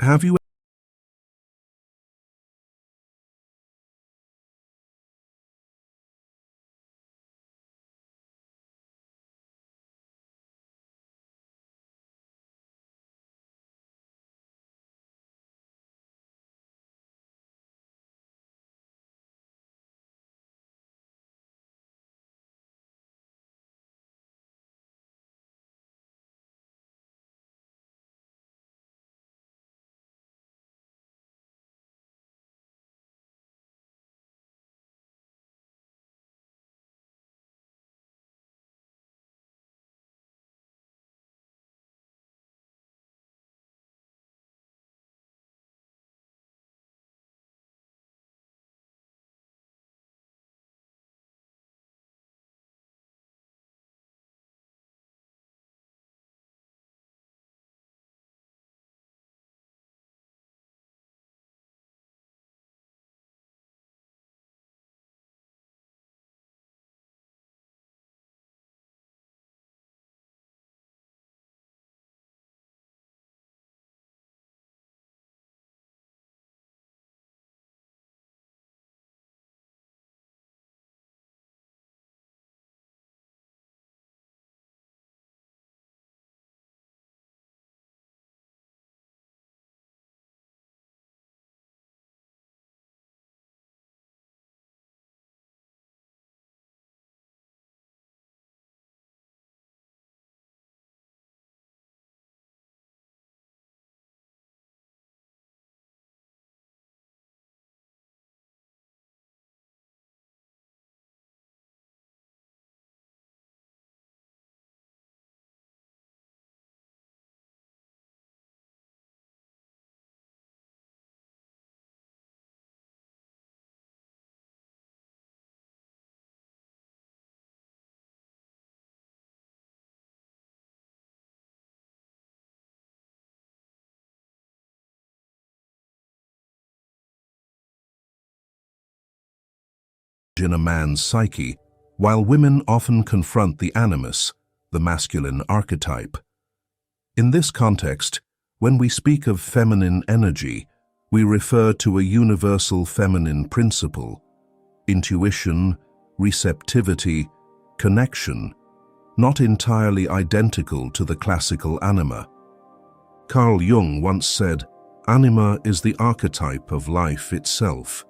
Have you in a man's psyche, while women often confront the animus, the masculine archetype? In this context, when we speak of feminine energy, we refer to a universal feminine principle: intuition, receptivity, connection, not entirely identical to the classical anima. Carl Jung once said, "Anima is the archetype of life itself."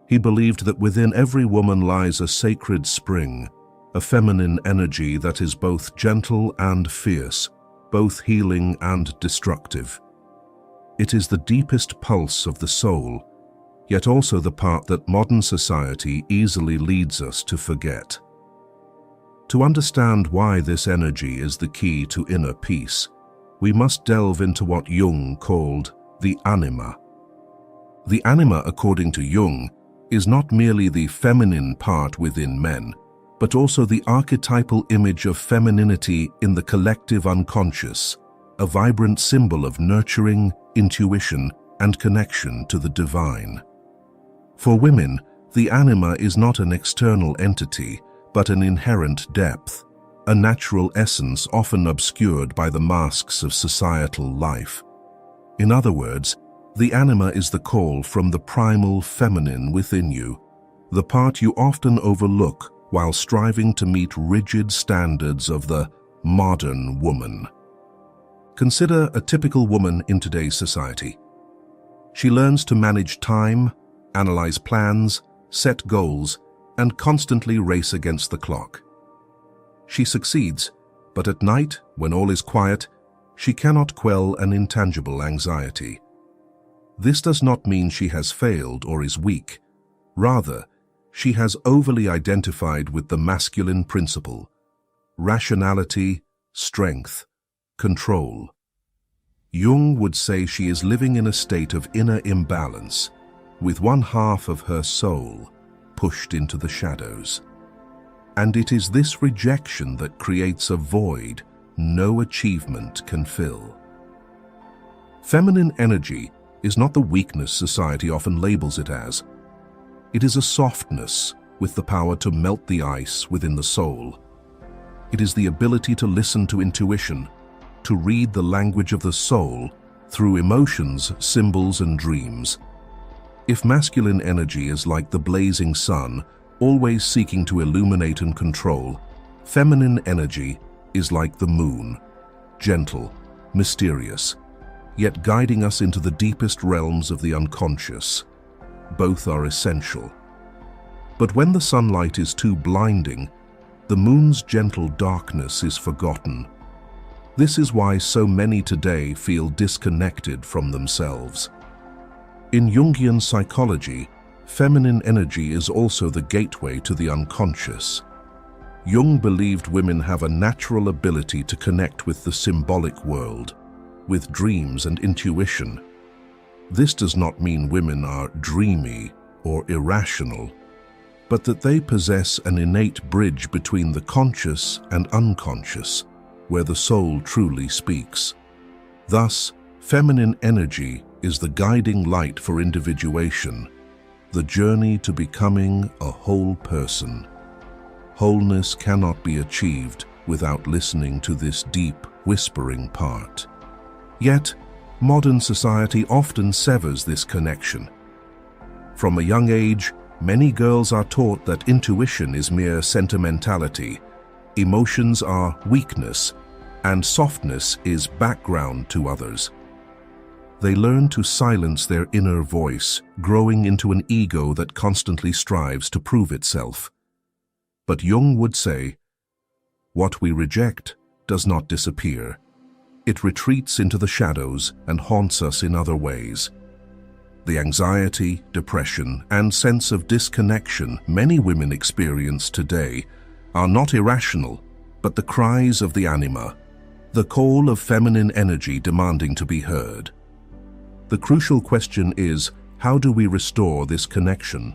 He believed that within every woman lies a sacred spring, a feminine energy that is both gentle and fierce, both healing and destructive. It is the deepest pulse of the soul, yet also the part that modern society easily leads us to forget. To understand why this energy is the key to inner peace, we must delve into what Jung called the anima. The anima, according to Jung, is not merely the feminine part within men, but also the archetypal image of femininity in the collective unconscious, a vibrant symbol of nurturing, intuition, and connection to the divine. For women, the anima is not an external entity, but an inherent depth, a natural essence often obscured by the masks of societal life. In other words, the anima is the call from the primal feminine within you, the part you often overlook while striving to meet rigid standards of the modern woman. Consider a typical woman in today's society. She learns to manage time, analyze plans, set goals, and constantly race against the clock. She succeeds, but at night, when all is quiet, she cannot quell an intangible anxiety. This does not mean she has failed or is weak. Rather, she has overly identified with the masculine principle: rationality, strength, control. Jung would say she is living in a state of inner imbalance, with one half of her soul pushed into the shadows. And it is this rejection that creates a void no achievement can fill. Feminine energy is not the weakness society often labels it as. It is a softness with the power to melt the ice within the soul. It is the ability to listen to intuition, to read the language of the soul through emotions, symbols, and dreams. If masculine energy is like the blazing sun, always seeking to illuminate and control, feminine energy is like the moon, gentle, mysterious, yet guiding us into the deepest realms of the unconscious. Both are essential. But when the sunlight is too blinding, the moon's gentle darkness is forgotten. This is why so many today feel disconnected from themselves. In Jungian psychology, feminine energy is also the gateway to the unconscious. Jung believed women have a natural ability to connect with the symbolic world, with dreams and intuition. This does not mean women are dreamy or irrational, but that they possess an innate bridge between the conscious and unconscious, where the soul truly speaks. Thus, feminine energy is the guiding light for individuation, the journey to becoming a whole person. Wholeness cannot be achieved without listening to this deep, whispering part. Yet, modern society often severs this connection. From a young age, many girls are taught that intuition is mere sentimentality, emotions are weakness, and softness is background to others. They learn to silence their inner voice, growing into an ego that constantly strives to prove itself. But Jung would say, what we reject does not disappear. It retreats into the shadows and haunts us in other ways. The anxiety, depression, and sense of disconnection many women experience today are not irrational, but the cries of the anima, the call of feminine energy demanding to be heard. The crucial question is, how do we restore this connection?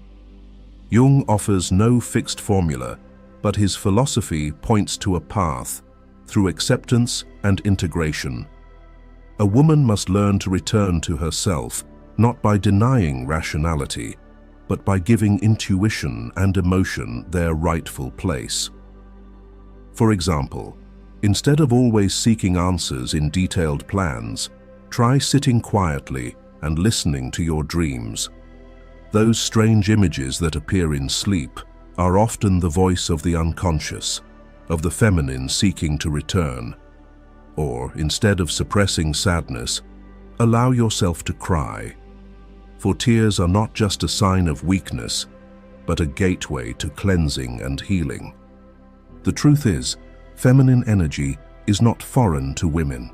Jung offers no fixed formula, but his philosophy points to a path through acceptance and integration. A woman must learn to return to herself, not by denying rationality, but by giving intuition and emotion their rightful place. For example, instead of always seeking answers in detailed plans, try sitting quietly and listening to your dreams. Those strange images that appear in sleep are often the voice of the unconscious, of the feminine seeking to return. Or, instead of suppressing sadness, allow yourself to cry. For tears are not just a sign of weakness, but a gateway to cleansing and healing. The truth is, feminine energy is not foreign to women.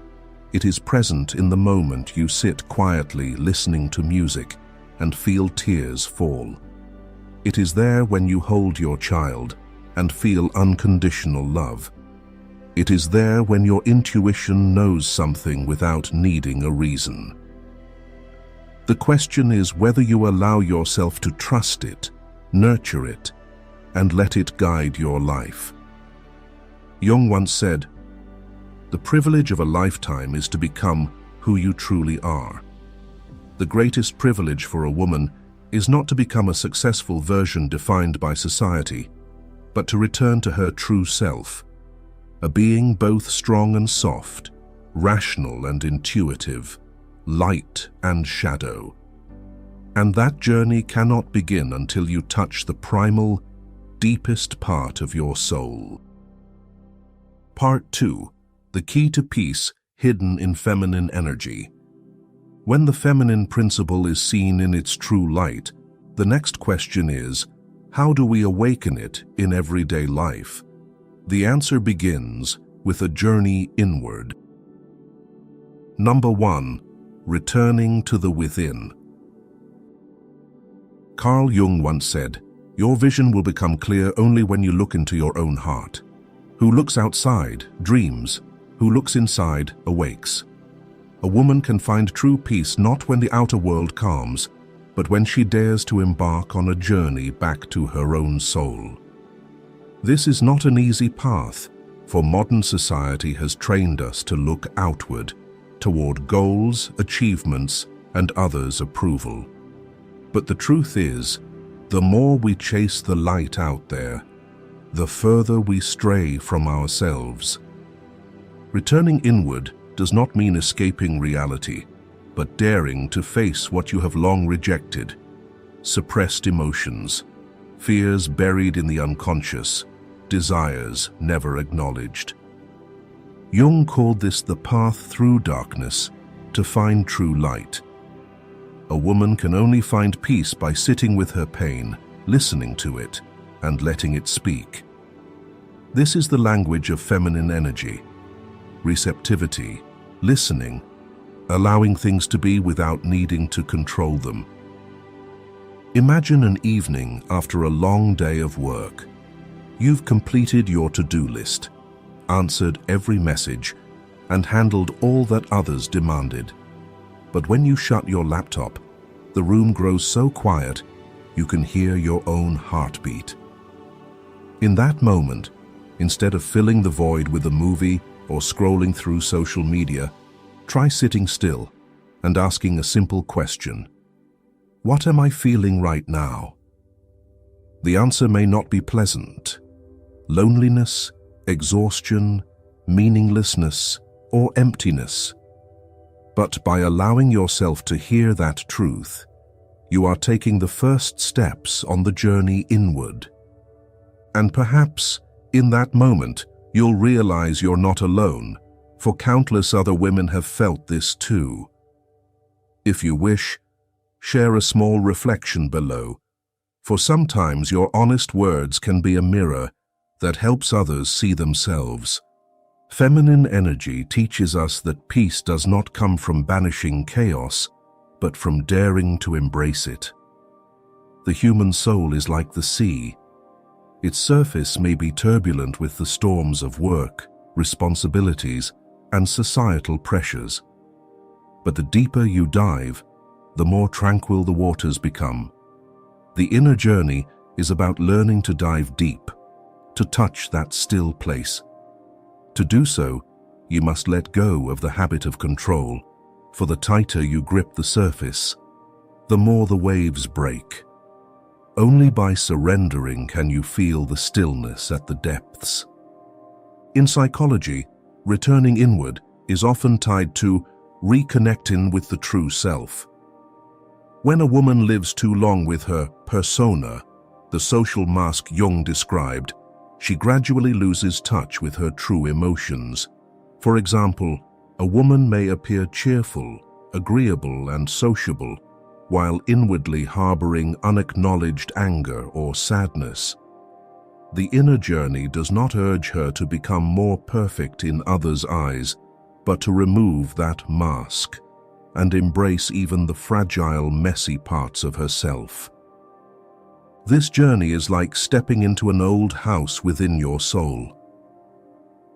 It is present in the moment you sit quietly listening to music and feel tears fall. It is there when you hold your child and feel unconditional love. It is there when your intuition knows something without needing a reason. The question is whether you allow yourself to trust it, nurture it, and let it guide your life. Jung once said, "The privilege of a lifetime is to become who you truly are." The greatest privilege for a woman is not to become a successful version defined by society, but to return to her true self, a being both strong and soft, rational and intuitive, light and shadow. And that journey cannot begin until you touch the primal, deepest part of your soul. Part 2. The key to peace hidden in feminine energy. When the feminine principle is seen in its true light, the next question is, how do we awaken it in everyday life? The answer begins with a journey inward. Number 1. Returning to the within. Carl Jung once said, "Your vision will become clear only when you look into your own heart. Who looks outside dreams, who looks inside awakes." A woman can find true peace not when the outer world calms, but when she dares to embark on a journey back to her own soul. This is not an easy path, for modern society has trained us to look outward, toward goals, achievements, and others' approval. But the truth is, the more we chase the light out there, the further we stray from ourselves. Returning inward does not mean escaping reality. but daring to face what you have long rejected, suppressed emotions, fears buried in the unconscious, desires never acknowledged. Jung called this the path through darkness to find true light. A woman can only find peace by sitting with her pain, listening to it, and letting it speak. This is the language of feminine energy: receptivity, listening, allowing things to be without needing to control them. Imagine an evening after a long day of work. You've completed your to-do list, answered every message, and handled all that others demanded. But when you shut your laptop, the room grows so quiet you can hear your own heartbeat. In that moment, instead of filling the void with a movie or scrolling through social media, try sitting still and asking a simple question: what am I feeling right now? The answer may not be pleasant. Loneliness, exhaustion, meaninglessness, or emptiness. But by allowing yourself to hear that truth, you are taking the first steps on the journey inward. And perhaps, in that moment, you'll realize you're not alone, for countless other women have felt this too. If you wish, share a small reflection below, for sometimes your honest words can be a mirror that helps others see themselves. Feminine energy teaches us that peace does not come from banishing chaos, but from daring to embrace it. The human soul is like the sea. Its surface may be turbulent with the storms of work, responsibilities, and societal pressures. But the deeper you dive, the more tranquil the waters become. The inner journey is about learning to dive deep, to touch that still place. To do so, you must let go of the habit of control, for the tighter you grip the surface, the more the waves break. Only by surrendering can you feel the stillness at the depths. In psychology, returning inward is often tied to reconnecting with the true self. When a woman lives too long with her persona, the social mask Jung described, she gradually loses touch with her true emotions. For example, a woman may appear cheerful, agreeable, and sociable, while inwardly harboring unacknowledged anger or sadness. The inner journey does not urge her to become more perfect in others' eyes, but to remove that mask and embrace even the fragile, messy parts of herself. This journey is like stepping into an old house within your soul.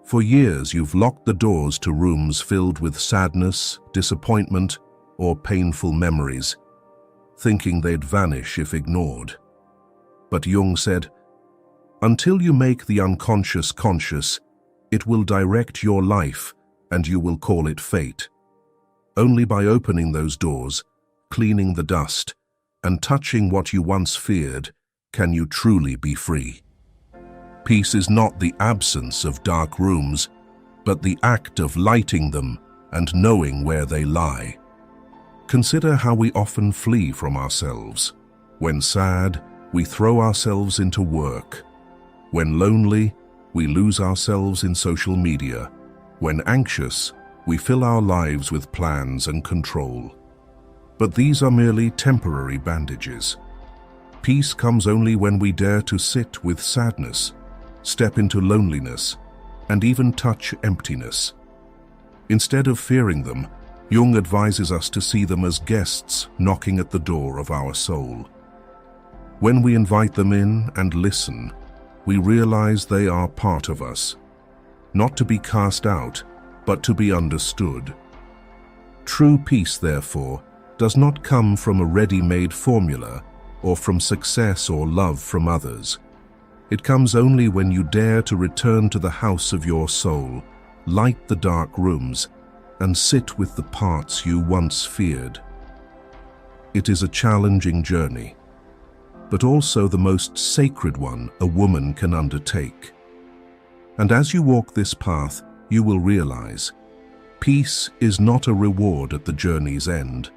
For years, you've locked the doors to rooms filled with sadness, disappointment, or painful memories, thinking they'd vanish if ignored. But Jung said, "Until you make the unconscious conscious, it will direct your life and you will call it fate. Only by opening those doors, cleaning the dust, and touching what you once feared, can you truly be free." Peace is not the absence of dark rooms, but the act of lighting them and knowing where they lie. Consider how we often flee from ourselves. When sad, we throw ourselves into work. When lonely, we lose ourselves in social media. When anxious, we fill our lives with plans and control. But these are merely temporary bandages. Peace comes only when we dare to sit with sadness, step into loneliness, and even touch emptiness. Instead of fearing them, Jung advises us to see them as guests knocking at the door of our soul. When we invite them in and listen, we realize they are part of us, not to be cast out, but to be understood. True peace, therefore, does not come from a ready-made formula or from success or love from others. It comes only when you dare to return to the house of your soul, light the dark rooms, and sit with the parts you once feared. It is a challenging journey, but also the most sacred one a woman can undertake. And as you walk this path, you will realize Peace is not a reward at the journey's end,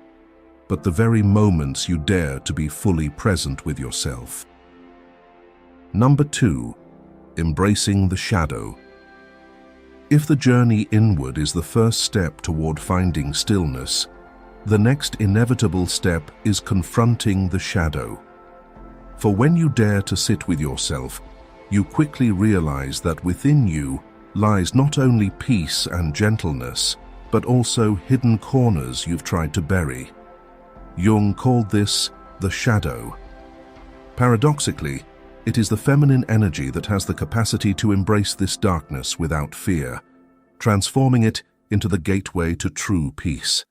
but the very moments you dare to be fully present with yourself. Number 2, embracing the shadow. If the journey inward is the first step toward finding stillness, the next inevitable step is confronting the shadow. For when you dare to sit with yourself, you quickly realize that within you lies not only peace and gentleness, but also hidden corners you've tried to bury. Jung called this the shadow. Paradoxically, it is the feminine energy that has the capacity to embrace this darkness without fear, transforming it into the gateway to true peace.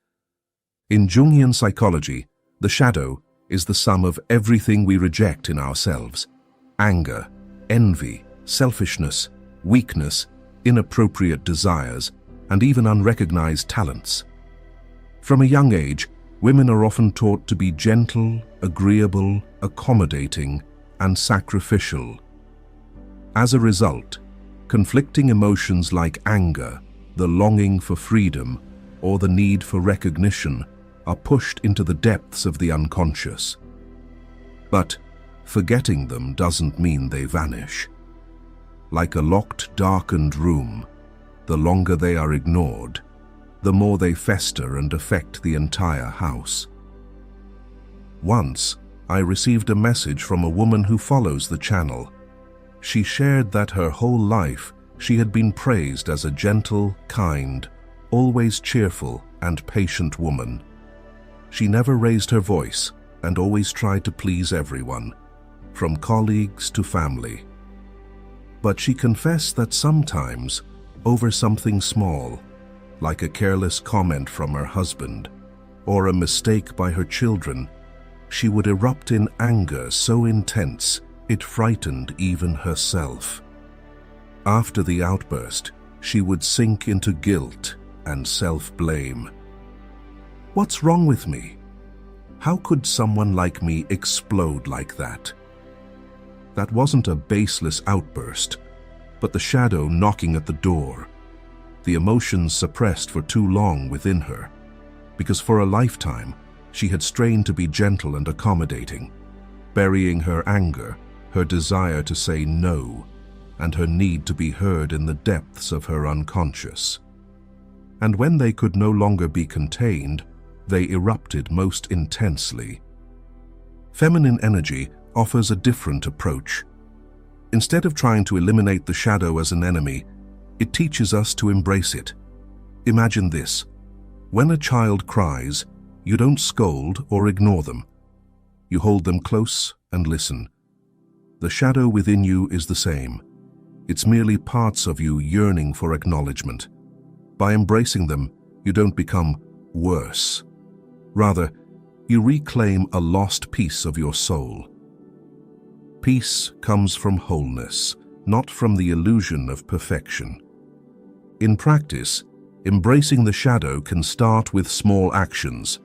In Jungian psychology, the shadow is the sum of everything we reject in ourselves: anger, envy, selfishness, weakness, inappropriate desires, and even unrecognized talents. From a young age, women are often taught to be gentle, agreeable, accommodating, and sacrificial. As a result, conflicting emotions like anger, the longing for freedom, or the need for recognition are pushed into the depths of the unconscious. But forgetting them doesn't mean they vanish. Like a locked, darkened room, the longer they are ignored, the more they fester and affect the entire house. Once, I received a message from a woman who follows the channel. She shared that her whole life she had been praised as a gentle, kind, always cheerful and patient woman. She never raised her voice and always tried to please everyone, from colleagues to family. But she confessed that sometimes, over something small, like a careless comment from her husband or a mistake by her children, she would erupt in anger so intense it frightened even herself. After the outburst, she would sink into guilt and self-blame. What's wrong with me? How could someone like me explode like that? That wasn't a baseless outburst, but the shadow knocking at the door, the emotions suppressed for too long within her, because for a lifetime she had strained to be gentle and accommodating, burying her anger, her desire to say no, and her need to be heard in the depths of her unconscious. And when they could no longer be contained, they erupted most intensely. Feminine energy offers a different approach. Instead of trying to eliminate the shadow as an enemy, it teaches us to embrace it. Imagine this: when a child cries, you don't scold or ignore them. You hold them close and listen. The shadow within you is the same. It's merely parts of you yearning for acknowledgement. By embracing them, you don't become worse. Rather, you reclaim a lost piece of your soul. Peace comes from wholeness, not from the illusion of perfection. In practice, embracing the shadow can start with small actions.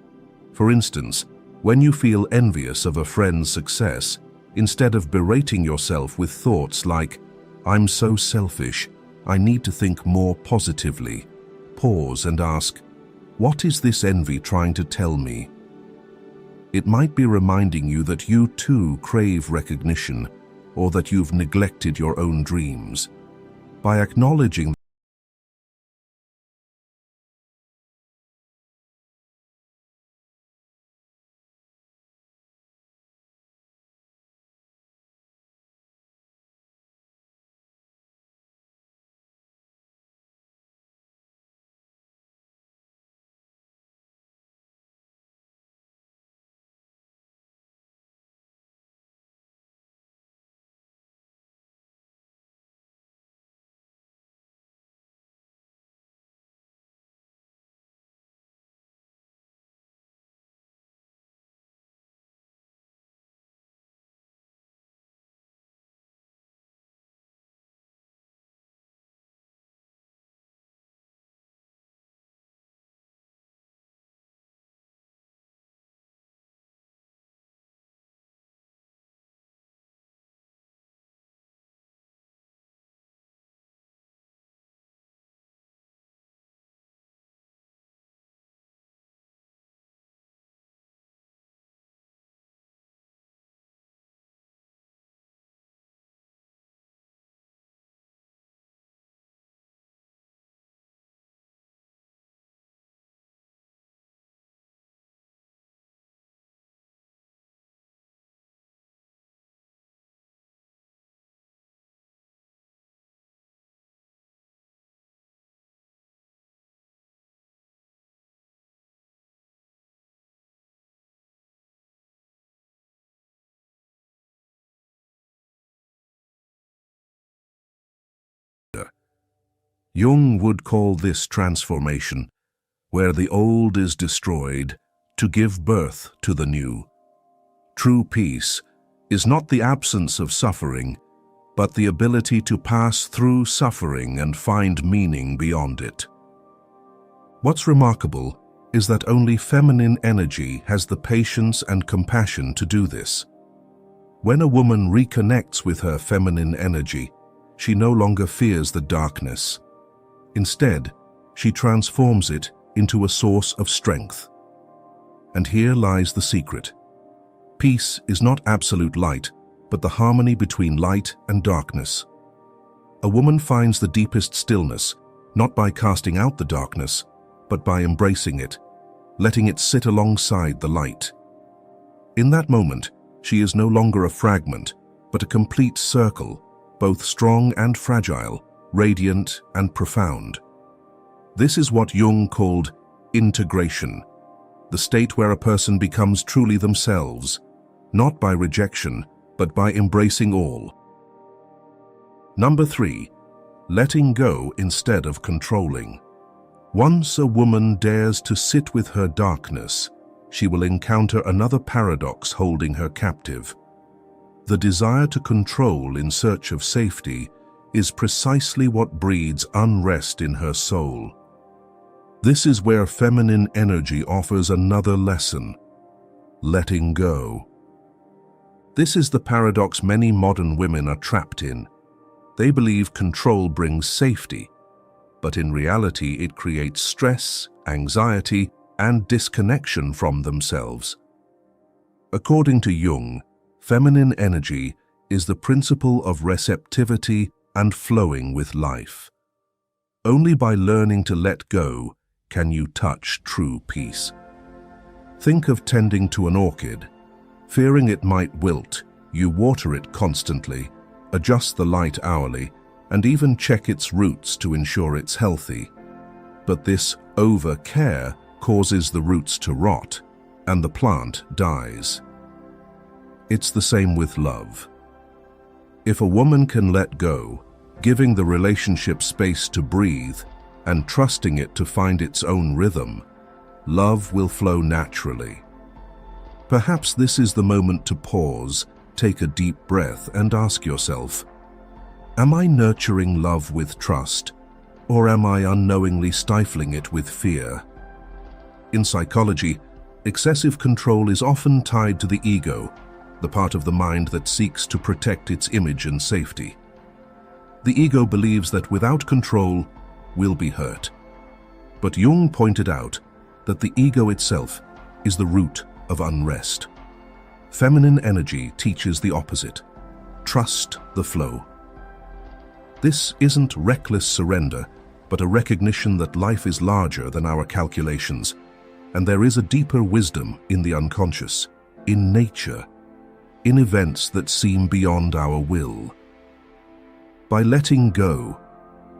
For instance, when you feel envious of a friend's success, instead of berating yourself with thoughts like, "I'm so selfish, I need to think more positively," pause and ask, "What is this envy trying to tell me?" It might be reminding you that you too crave recognition, or that you've neglected your own dreams. By acknowledging Jung would call this transformation, where the old is destroyed to give birth to the new. True peace is not the absence of suffering, but the ability to pass through suffering and find meaning beyond it. What's remarkable is that only feminine energy has the patience and compassion to do this. When a woman reconnects with her feminine energy, she no longer fears the darkness. Instead, she transforms it into a source of strength. And here lies the secret. Peace is not absolute light, but the harmony between light and darkness. A woman finds the deepest stillness, not by casting out the darkness, but by embracing it, letting it sit alongside the light. In that moment, she is no longer a fragment, but a complete circle, both strong and fragile, radiant and profound. This is what Jung called integration, the state where a person becomes truly themselves, not by rejection, but by embracing all. Number 3, letting go instead of controlling. Once a woman dares to sit with her darkness, she will encounter another paradox holding her captive. The desire to control in search of safety is precisely what breeds unrest in her soul. This is where feminine energy offers another lesson: letting go. This is the paradox many modern women are trapped in. They believe control brings safety, but in reality it creates stress, anxiety, and disconnection from themselves. According to Jung, feminine energy is the principle of receptivity and flowing with life. Only by learning to let go can you touch true peace. Think of tending to an orchid. Fearing it might wilt, you water it constantly, adjust the light hourly, and even check its roots to ensure it's healthy. But this over-care causes the roots to rot, and the plant dies. It's the same with love. If a woman can let go, giving the relationship space to breathe and trusting it to find its own rhythm, love will flow naturally. Perhaps this is the moment to pause, take a deep breath, and ask yourself, am I nurturing love with trust, or am I unknowingly stifling it with fear? In psychology, excessive control is often tied to the ego, the part of the mind that seeks to protect its image and safety. The ego believes that without control, we'll be hurt. But Jung pointed out that the ego itself is the root of unrest. Feminine energy teaches the opposite: trust the flow. This isn't reckless surrender, but a recognition that life is larger than our calculations, and there is a deeper wisdom in the unconscious, in nature, in events that seem beyond our will. By letting go,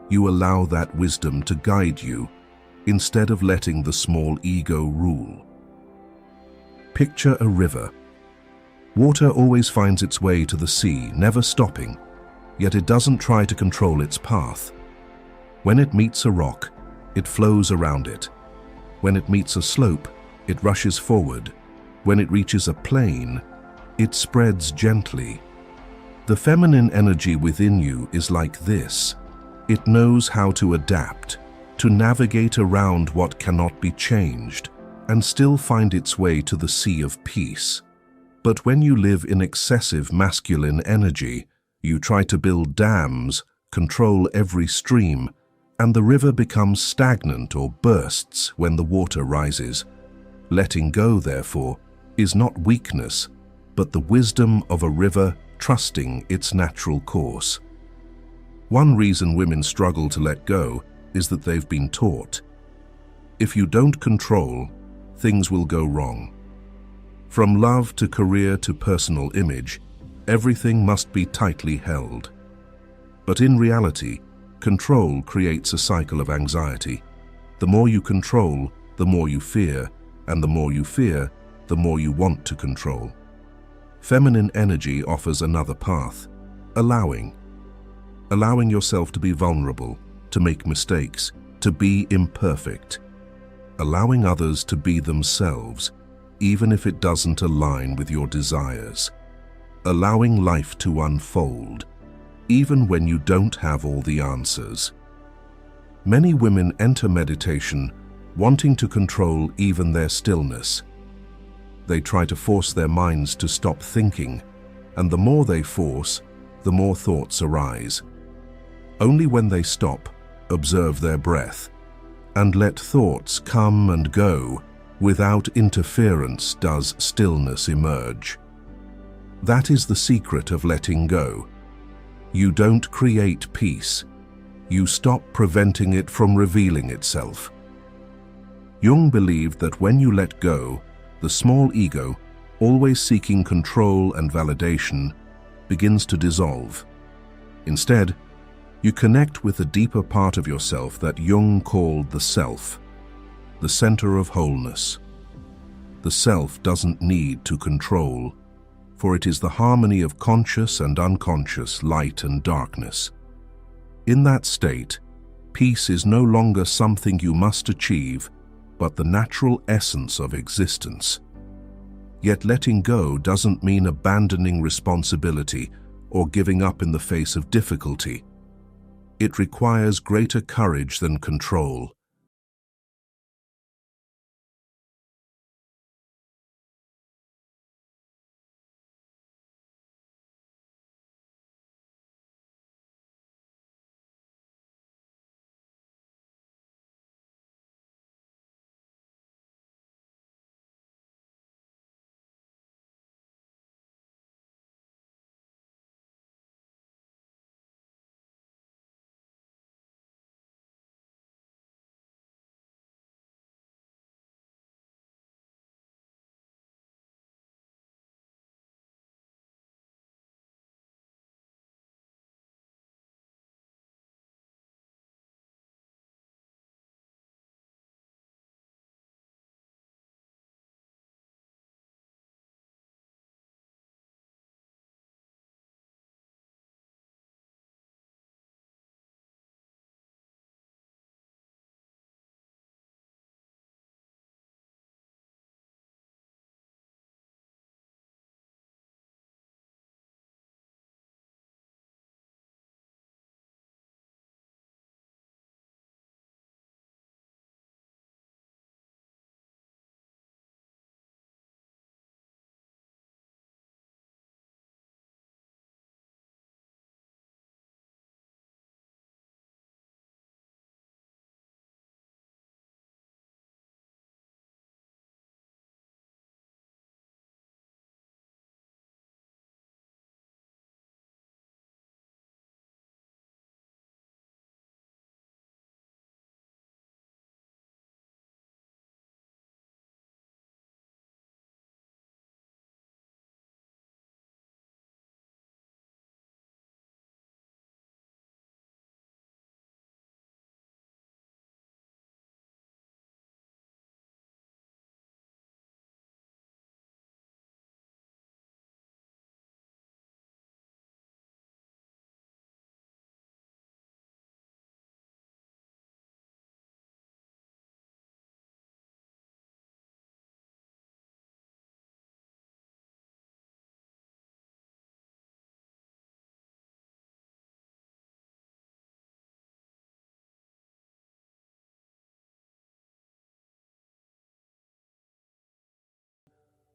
you allow that wisdom to guide you, instead of letting the small ego rule. Picture a river. Water always finds its way to the sea, never stopping, yet it doesn't try to control its path. When it meets a rock, it flows around it. When it meets a slope, it rushes forward. When it reaches a plain, it spreads gently. The feminine energy within you is like this. It knows how to adapt, to navigate around what cannot be changed, and still find its way to the sea of peace. But when you live in excessive masculine energy, you try to build dams, control every stream, and the river becomes stagnant or bursts when the water rises. Letting go, therefore, is not weakness, but the wisdom of a river trusting its natural course. One reason women struggle to let go is that they've been taught, if you don't control, things will go wrong. From love to career to personal image, everything must be tightly held. But in reality, control creates a cycle of anxiety. The more you control, the more you fear, and the more you fear, the more you want to control. Feminine energy offers another path: allowing yourself to be vulnerable, to make mistakes, to be imperfect. Allowing others to be themselves, even if it doesn't align with your desires. Allowing life to unfold, even when you don't have all the answers. Many women enter meditation wanting to control even their stillness. They try to force their minds to stop thinking, and the more they force, the more thoughts arise. Only when they stop, observe their breath, and let thoughts come and go without interference does stillness emerge. That is the secret of letting go. You don't create peace. You stop preventing it from revealing itself. Jung believed that when you let go, the small ego, always seeking control and validation, begins to dissolve. Instead, you connect with a deeper part of yourself that Jung called the self, the center of wholeness. The self doesn't need to control, for it is the harmony of conscious and unconscious light and darkness. In that state, peace is no longer something you must achieve, but the natural essence of existence. Yet letting go doesn't mean abandoning responsibility or giving up in the face of difficulty. It requires greater courage than control.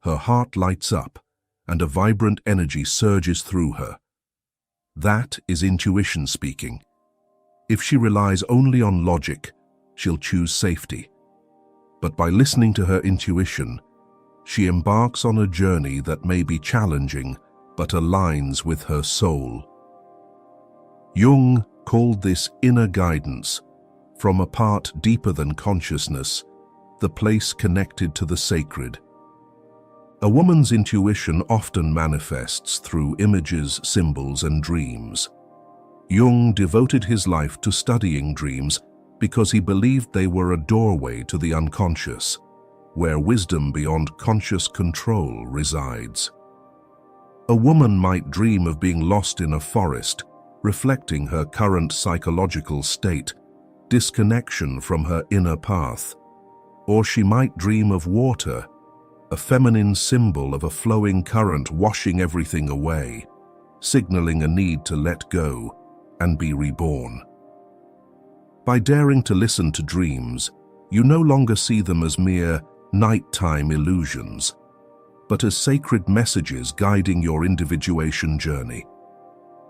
Her heart lights up, and a vibrant energy surges through her. That is intuition speaking. If she relies only on logic, she'll choose safety. But by listening to her intuition, she embarks on a journey that may be challenging, but aligns with her soul. Jung called this inner guidance, from a part deeper than consciousness, the place connected to the sacred. A woman's intuition often manifests through images, symbols, and dreams. Jung devoted his life to studying dreams because he believed they were a doorway to the unconscious, where wisdom beyond conscious control resides. A woman might dream of being lost in a forest, reflecting her current psychological state, disconnection from her inner path. Or she might dream of water, a feminine symbol of a flowing current washing everything away, signaling a need to let go and be reborn. By daring to listen to dreams, you no longer see them as mere nighttime illusions, but as sacred messages guiding your individuation journey.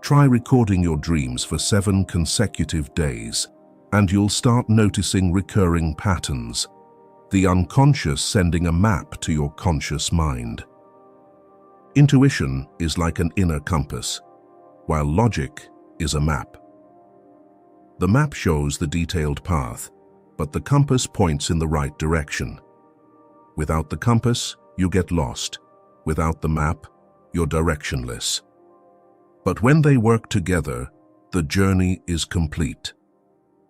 Try recording your dreams for 7 consecutive days, and you'll start noticing recurring patterns, the unconscious sending a map to your conscious mind. Intuition is like an inner compass, while logic is a map. The map shows the detailed path, but the compass points in the right direction. Without the compass, you get lost. Without the map, you're directionless. But when they work together, the journey is complete.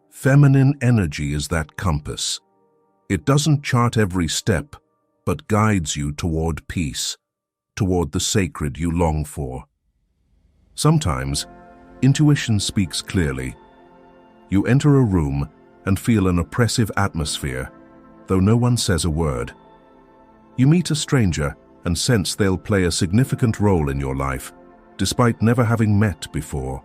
Feminine energy is that compass. It doesn't chart every step, but guides you toward peace, toward the sacred you long for. Sometimes, intuition speaks clearly. You enter a room and feel an oppressive atmosphere, though no one says a word. You meet a stranger and sense they'll play a significant role in your life, despite never having met before.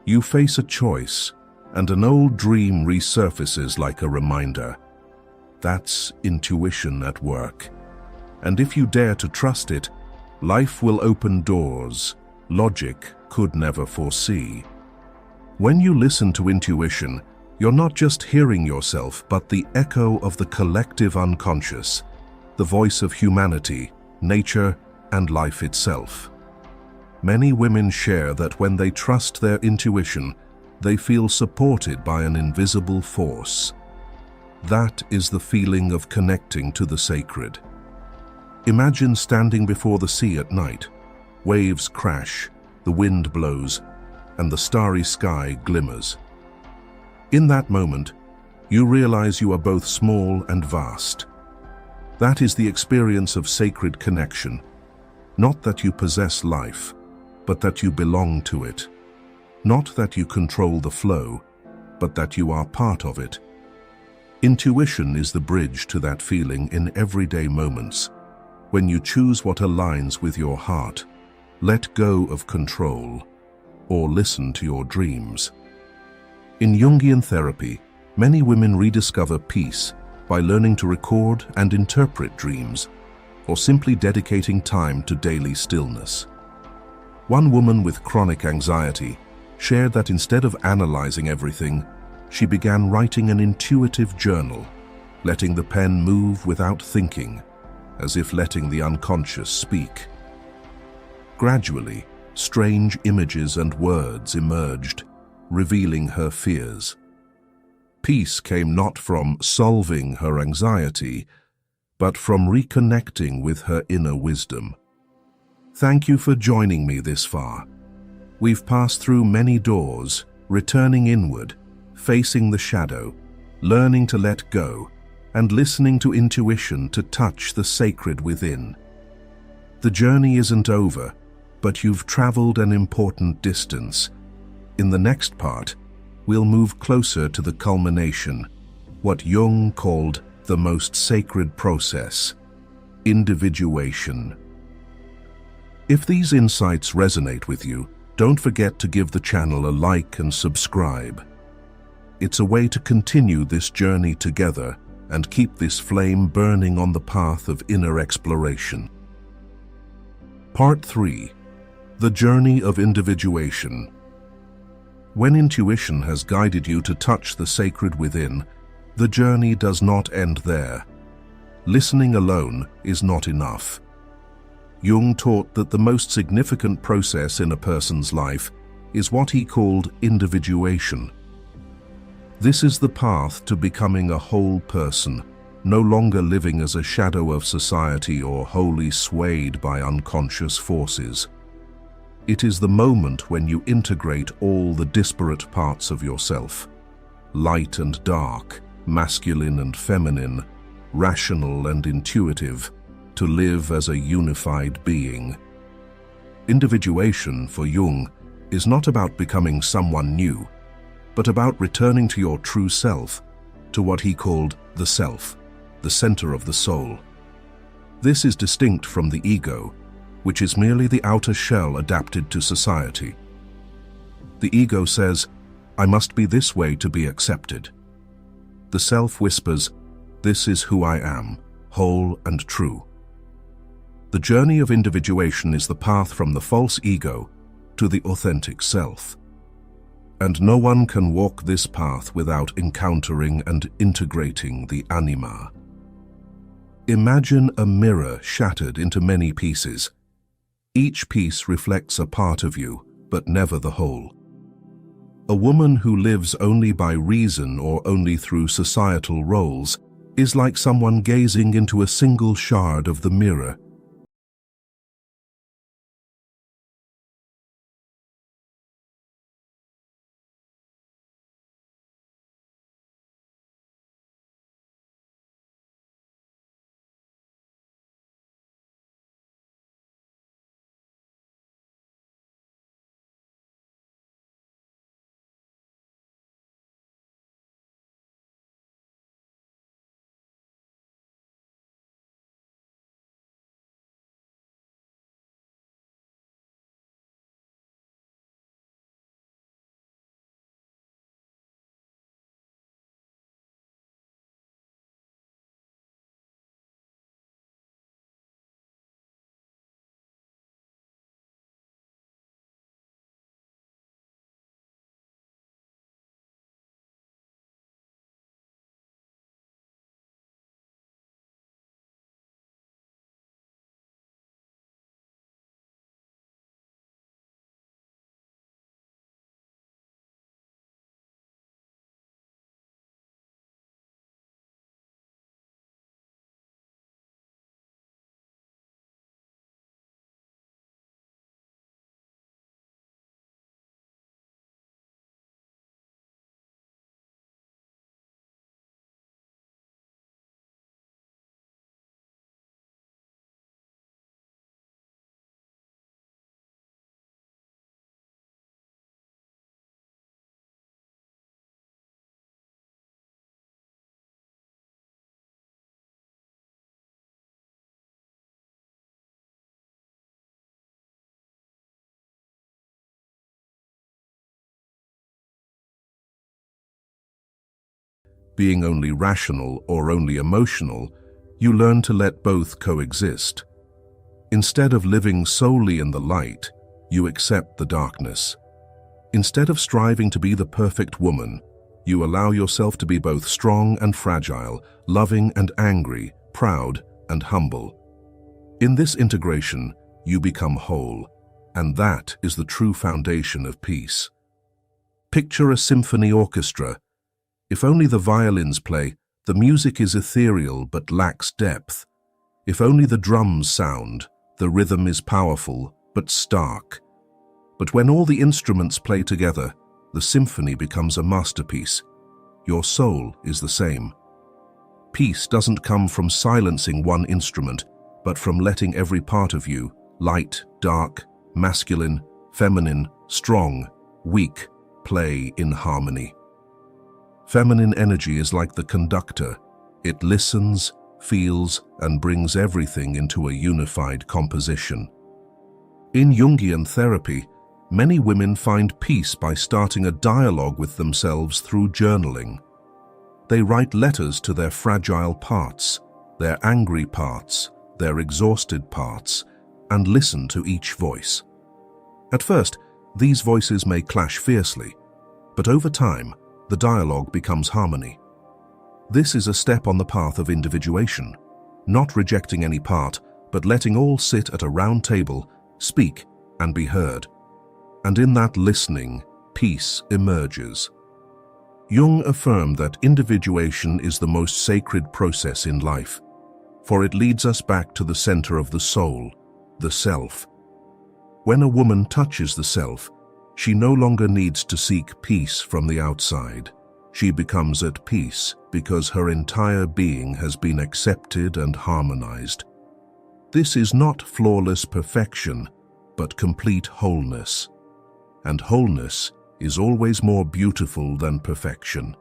You face a choice, and an old dream resurfaces like a reminder. That's intuition at work. And if you dare to trust it, life will open doors logic could never foresee. When you listen to intuition, you're not just hearing yourself, but the echo of the collective unconscious, the voice of humanity, nature, and life itself. Many women share that when they trust their intuition, they feel supported by an invisible force. That is the feeling of connecting to the sacred. Imagine standing before the sea at night. Waves crash, the wind blows, and the starry sky glimmers. In that moment, you realize you are both small and vast. That is the experience of sacred connection. Not that you possess life, but that you belong to it. Not that you control the flow, but that you are part of it. Intuition is the bridge to that feeling in everyday moments. When you choose what aligns with your heart, let go of control, or listen to your dreams. In Jungian therapy, many women rediscover peace by learning to record and interpret dreams, or simply dedicating time to daily stillness. One woman with chronic anxiety shared that instead of analyzing everything, she began writing an intuitive journal, letting the pen move without thinking, as if letting the unconscious speak. Gradually, strange images and words emerged, revealing her fears. Peace came not from solving her anxiety, but from reconnecting with her inner wisdom. Thank you for joining me this far. We've passed through many doors, returning inward, facing the shadow, learning to let go, and listening to intuition to touch the sacred within. The journey isn't over, but you've traveled an important distance. In the next part, we'll move closer to the culmination, what Jung called the most sacred process, individuation. If these insights resonate with you, don't forget to give the channel a like and subscribe. It's a way to continue this journey together and keep this flame burning on the path of inner exploration. Part 3. The Journey of Individuation. When intuition has guided you to touch the sacred within, the journey does not end there. Listening alone is not enough. Jung taught that the most significant process in a person's life is what he called individuation. This is the path to becoming a whole person, no longer living as a shadow of society or wholly swayed by unconscious forces. It is the moment when you integrate all the disparate parts of yourself, light and dark, masculine and feminine, rational and intuitive, to live as a unified being. Individuation, for Jung, is not about becoming someone new. but about returning to your true self, to what he called the self, the center of the soul. This is distinct from the ego, which is merely the outer shell adapted to society. The ego says, "I must be this way to be accepted." The self whispers, "This is who I am, whole and true." The journey of individuation is the path from the false ego to the authentic self. And no one can walk this path without encountering and integrating the anima. Imagine a mirror shattered into many pieces. Each piece reflects a part of you, but never the whole. A woman who lives only by reason or only through societal roles is like someone gazing into a single shard of the mirror. Being only rational or only emotional, you learn to let both coexist. Instead of living solely in the light, you accept the darkness. Instead of striving to be the perfect woman, you allow yourself to be both strong and fragile, loving and angry, proud and humble. In this integration, you become whole, and that is the true foundation of peace. Picture a symphony orchestra. If only the violins play, the music is ethereal but lacks depth. If only the drums sound, the rhythm is powerful but stark. But when all the instruments play together, the symphony becomes a masterpiece. Your soul is the same. Peace doesn't come from silencing one instrument, but from letting every part of you, light, dark, masculine, feminine, strong, weak, play in harmony. Feminine energy is like the conductor. It listens, feels, and brings everything into a unified composition. In Jungian therapy, many women find peace by starting a dialogue with themselves through journaling. They write letters to their fragile parts, their angry parts, their exhausted parts, and listen to each voice. At first, these voices may clash fiercely, but over time, the dialogue becomes harmony. This is a step on the path of individuation, not rejecting any part, but letting all sit at a round table, speak, and be heard. And in that listening, peace emerges. Jung affirmed that individuation is the most sacred process in life, for it leads us back to the center of the soul, the self. When a woman touches the self, she no longer needs to seek peace from the outside. She becomes at peace because her entire being has been accepted and harmonized. This is not flawless perfection, but complete wholeness. And wholeness is always more beautiful than perfection.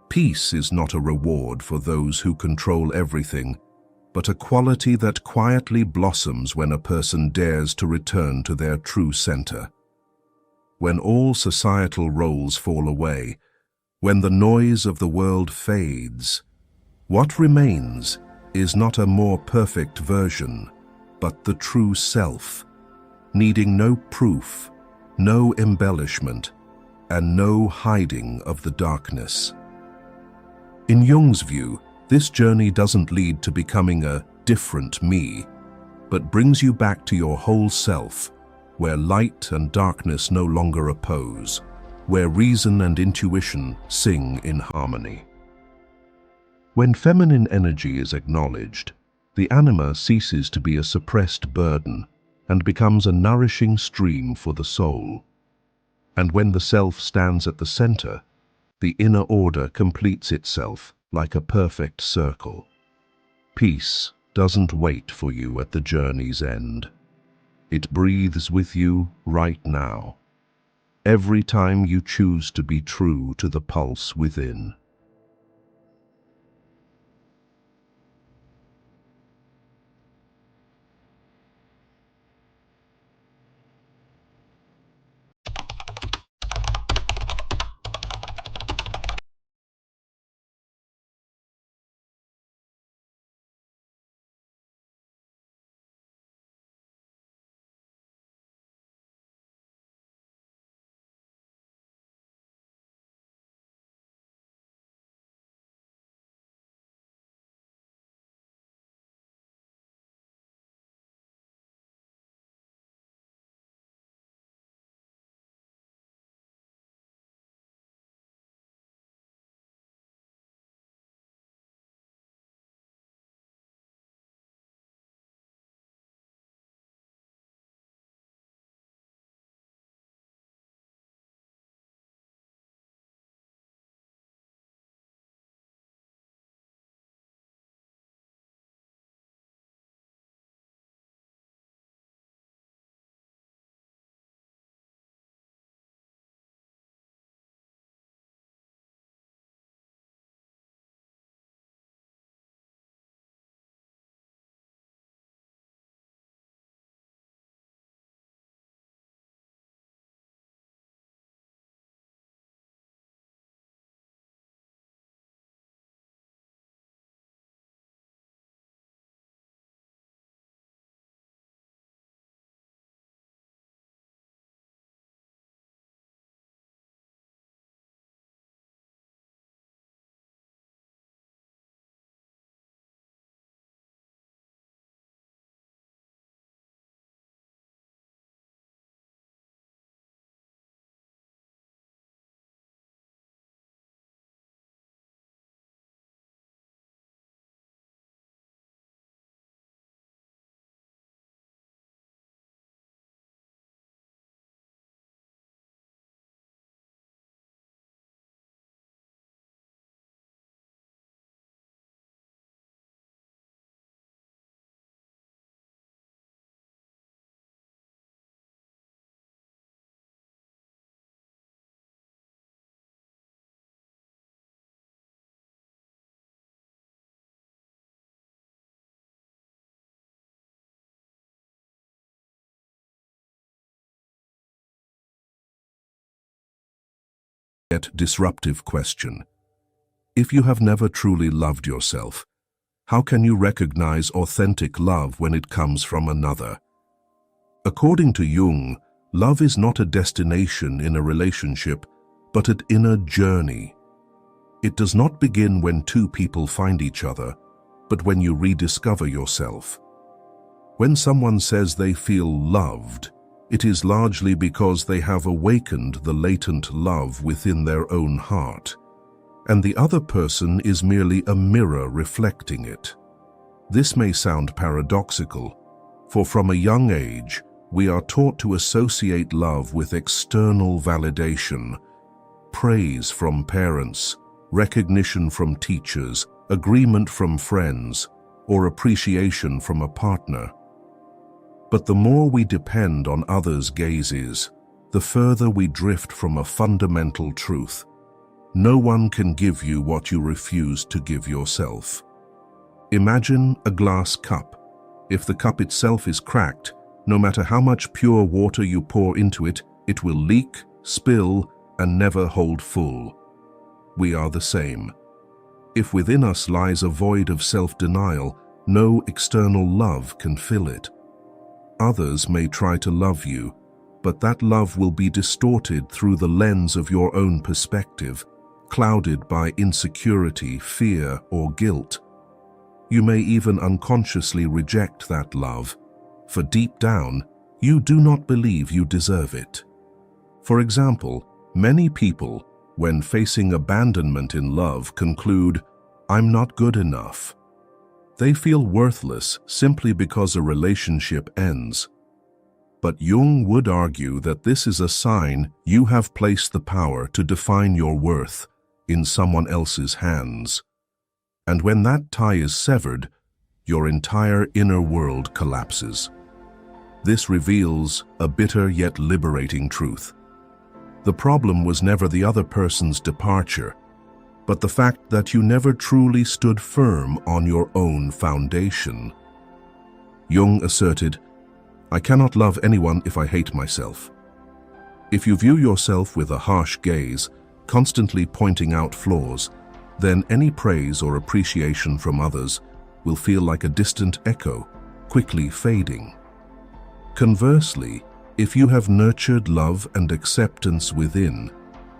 Peace is not a reward for those who control everything, but a quality that quietly blossoms when a person dares to return to their true center. When all societal roles fall away, when the noise of the world fades, what remains is not a more perfect version, but the true self, needing no proof, no embellishment, and no hiding of the darkness. In Jung's view, this journey doesn't lead to becoming a different me, but brings you back to your whole self, where light and darkness no longer oppose, where reason and intuition sing in harmony. When feminine energy is acknowledged, the anima ceases to be a suppressed burden and becomes a nourishing stream for the soul. And when the self stands at the center, the inner order completes itself like a perfect circle. Peace doesn't wait for you at the journey's end. It breathes with you right now, every time you choose to be true to the pulse within. Yet disruptive question. If you have never truly loved yourself, how can you recognize authentic love when it comes from another? According to Jung, love is not a destination in a relationship, but an inner journey. It does not begin when two people find each other, but when you rediscover yourself. When someone says they feel loved, it is largely because they have awakened the latent love within their own heart, and the other person is merely a mirror reflecting it. This may sound paradoxical, for from a young age, we are taught to associate love with external validation, praise from parents, recognition from teachers, agreement from friends, or appreciation from a partner. But the more we depend on others' gazes, the further we drift from a fundamental truth. No one can give you what you refuse to give yourself. Imagine a glass cup. If the cup itself is cracked, no matter how much pure water you pour into it, it will leak, spill, and never hold full. We are the same. If within us lies a void of self-denial, no external love can fill it. Others may try to love you, but that love will be distorted through the lens of your own perspective, clouded by insecurity, fear, or guilt. You may even unconsciously reject that love, for deep down, you do not believe you deserve it. For example, many people, when facing abandonment in love, conclude, "I'm not good enough." They feel worthless simply because a relationship ends. But Jung would argue that this is a sign you have placed the power to define your worth in someone else's hands. And when that tie is severed, your entire inner world collapses. This reveals a bitter yet liberating truth. The problem was never the other person's departure, but the fact that you never truly stood firm on your own foundation. Jung asserted, "I cannot love anyone if I hate myself." If you view yourself with a harsh gaze, constantly pointing out flaws, then any praise or appreciation from others will feel like a distant echo, quickly fading. Conversely, if you have nurtured love and acceptance within,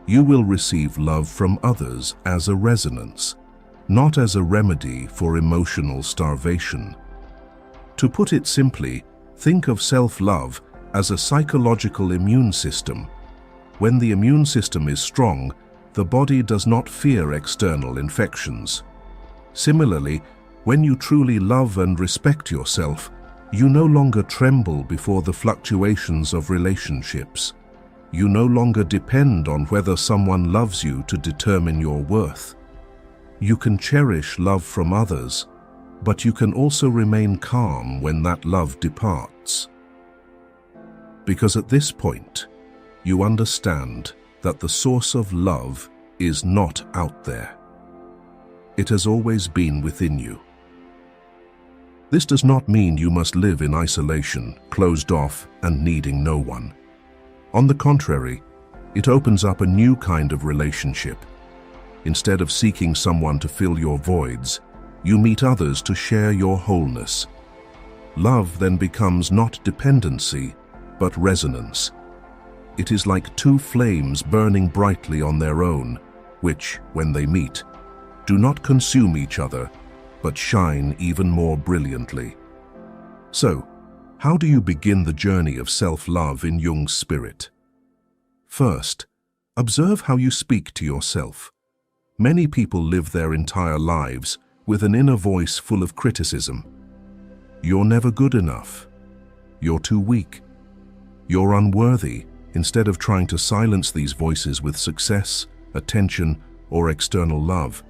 you will receive love from others as a resonance, not as a remedy for emotional starvation. To put it simply, think of self-love as a psychological immune system. When the immune system is strong, the body does not fear external infections. Similarly, when you truly love and respect yourself, you no longer tremble before the fluctuations of relationships. You no longer depend on whether someone loves you to determine your worth. You can cherish love from others, but you can also remain calm when that love departs. Because at this point, you understand that the source of love is not out there. It has always been within you. This does not mean you must live in isolation, closed off, and needing no one. On the contrary, it opens up a new kind of relationship. Instead of seeking someone to fill your voids, you meet others to share your wholeness. Love then becomes not dependency, but resonance. It is like two flames burning brightly on their own, which, when they meet, do not consume each other, but shine even more brilliantly. So, how do you begin the journey of self-love in Jung's spirit? First, observe how you speak to yourself. Many people live their entire lives with an inner voice full of criticism. You're never good enough. You're too weak. You're unworthy, instead of trying to silence these voices with success, attention, or external love.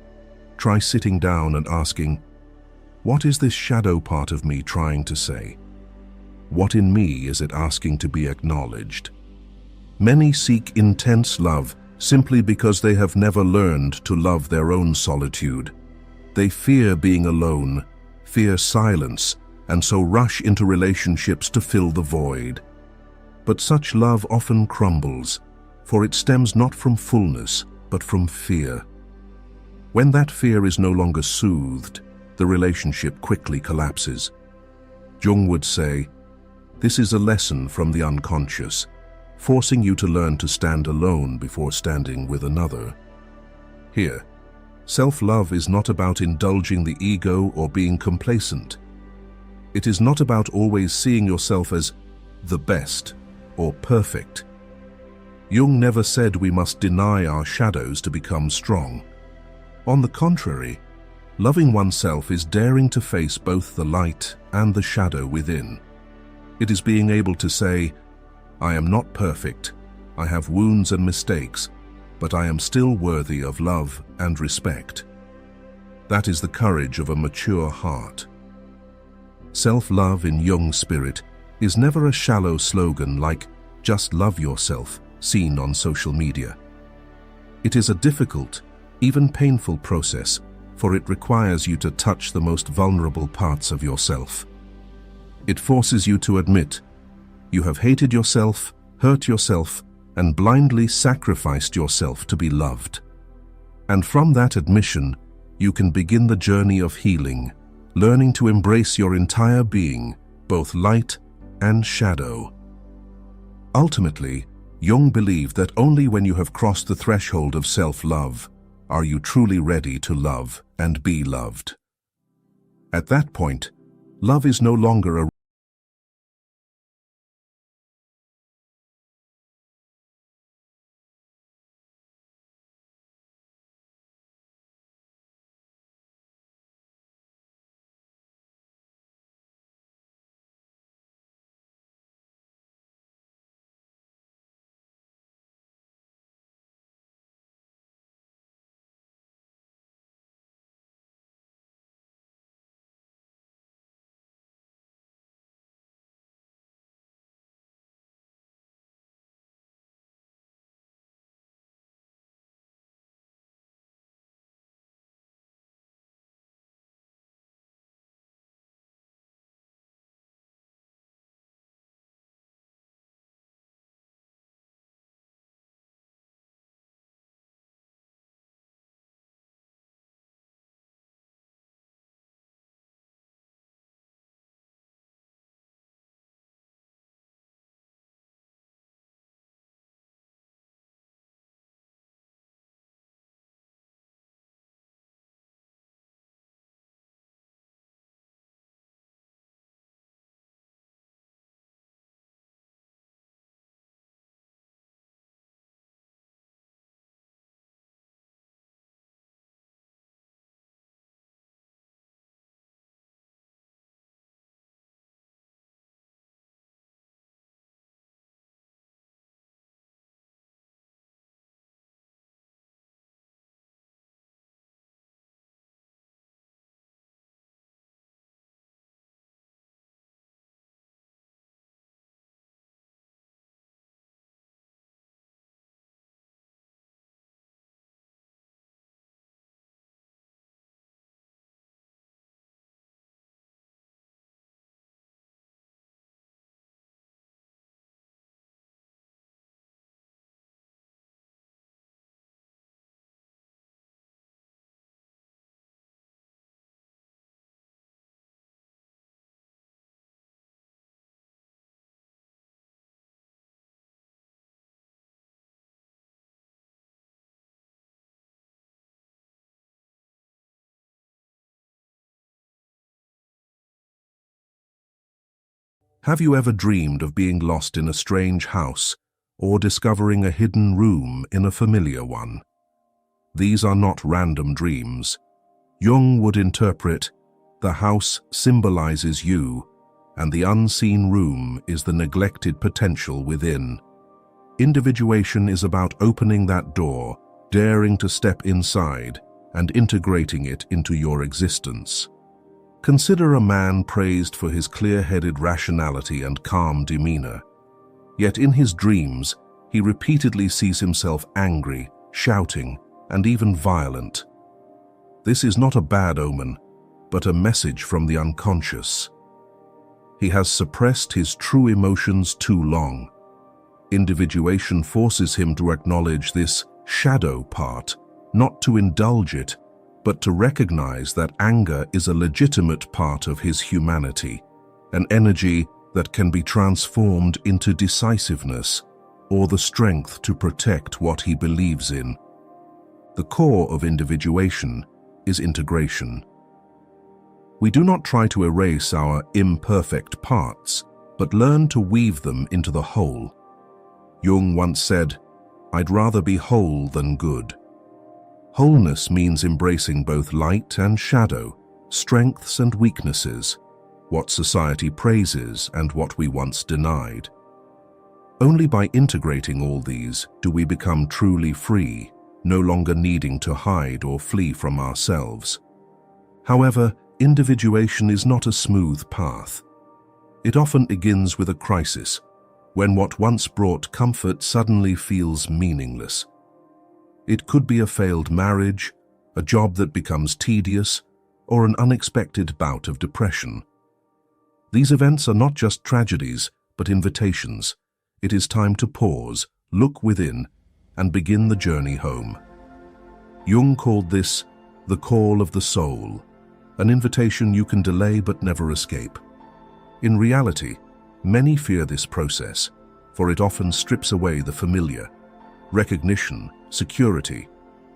Try sitting down and asking, what is this shadow part of me trying to say? What in me is it asking to be acknowledged? Many seek intense love simply because they have never learned to love their own solitude. They fear being alone, fear silence, and so rush into relationships to fill the void. But such love often crumbles, for it stems not from fullness, but from fear. When that fear is no longer soothed, the relationship quickly collapses. Jung would say, this is a lesson from the unconscious, forcing you to learn to stand alone before standing with another. Here, self-love is not about indulging the ego or being complacent. It is not about always seeing yourself as the best or perfect. Jung never said we must deny our shadows to become strong. On the contrary, loving oneself is daring to face both the light and the shadow within. It is being able to say, I am not perfect, I have wounds and mistakes, but I am still worthy of love and respect. That is the courage of a mature heart. Self-love in Jung's spirit is never a shallow slogan like, just love yourself, seen on social media. It is a difficult, even painful process, for it requires you to touch the most vulnerable parts of yourself. It forces you to admit you have hated yourself, hurt yourself, and blindly sacrificed yourself to be loved. And from that admission, you can begin the journey of healing, learning to embrace your entire being, both light and shadow. Ultimately, Jung believed that only when you have crossed the threshold of self-love are you truly ready to love and be loved. At that point, love is no longer a Have you ever dreamed of being lost in a strange house or discovering a hidden room in a familiar one? These are not random dreams. Jung would interpret, the house symbolizes you, and the unseen room is the neglected potential within. Individuation is about opening that door, daring to step inside, and integrating it into your existence. Consider a man praised for his clear-headed rationality and calm demeanor. Yet in his dreams, he repeatedly sees himself angry, shouting, and even violent. This is not a bad omen, but a message from the unconscious. He has suppressed his true emotions too long. Individuation forces him to acknowledge this shadow part, not to indulge it, but to recognize that anger is a legitimate part of his humanity, an energy that can be transformed into decisiveness or the strength to protect what he believes in. The core of individuation is integration. We do not try to erase our imperfect parts, but learn to weave them into the whole. Jung once said, "I'd rather be whole than good." Wholeness means embracing both light and shadow, strengths and weaknesses, what society praises and what we once denied. Only by integrating all these do we become truly free, no longer needing to hide or flee from ourselves. However, individuation is not a smooth path. It often begins with a crisis, when what once brought comfort suddenly feels meaningless. It could be a failed marriage, a job that becomes tedious, or an unexpected bout of depression. These events are not just tragedies, but invitations. It is time to pause, look within, and begin the journey home. Jung called this the call of the soul, an invitation you can delay but never escape. In reality, many fear this process, for it often strips away the familiar, recognition, security,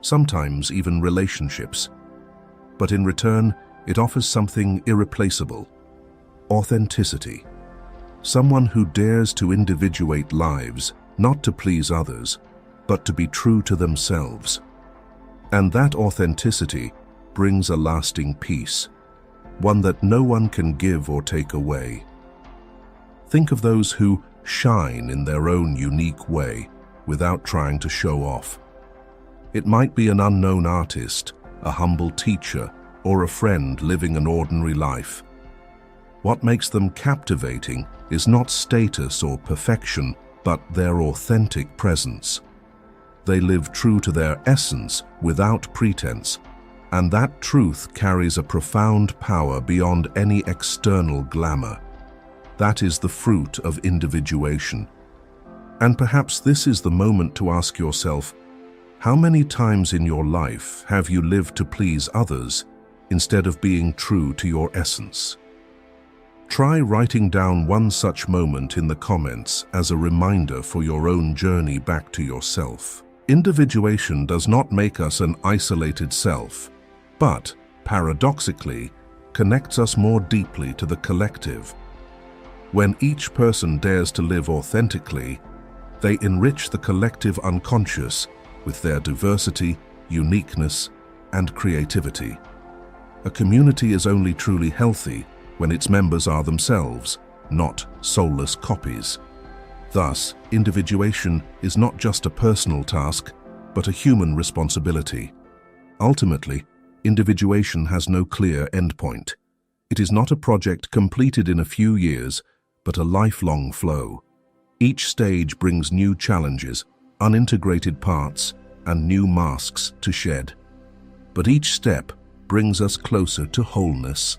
sometimes even relationships. But in return, it offers something irreplaceable: authenticity. Someone who dares to individuate lives, not to please others, but to be true to themselves. And that authenticity brings a lasting peace, one that no one can give or take away. Think of those who shine in their own unique way, without trying to show off. It might be an unknown artist, a humble teacher, or a friend living an ordinary life. What makes them captivating is not status or perfection, but their authentic presence. They live true to their essence without pretense, and that truth carries a profound power beyond any external glamour. That is the fruit of individuation. And perhaps this is the moment to ask yourself, how many times in your life have you lived to please others instead of being true to your essence? Try writing down one such moment in the comments as a reminder for your own journey back to yourself. Individuation does not make us an isolated self, but, paradoxically, connects us more deeply to the collective. When each person dares to live authentically, they enrich the collective unconscious with their diversity, uniqueness, and creativity. A community is only truly healthy when its members are themselves, not soulless copies. Thus, individuation is not just a personal task, but a human responsibility. Ultimately, individuation has no clear endpoint. It is not a project completed in a few years, but a lifelong flow. Each stage brings new challenges, unintegrated parts, and new masks to shed. But each step brings us closer to wholeness,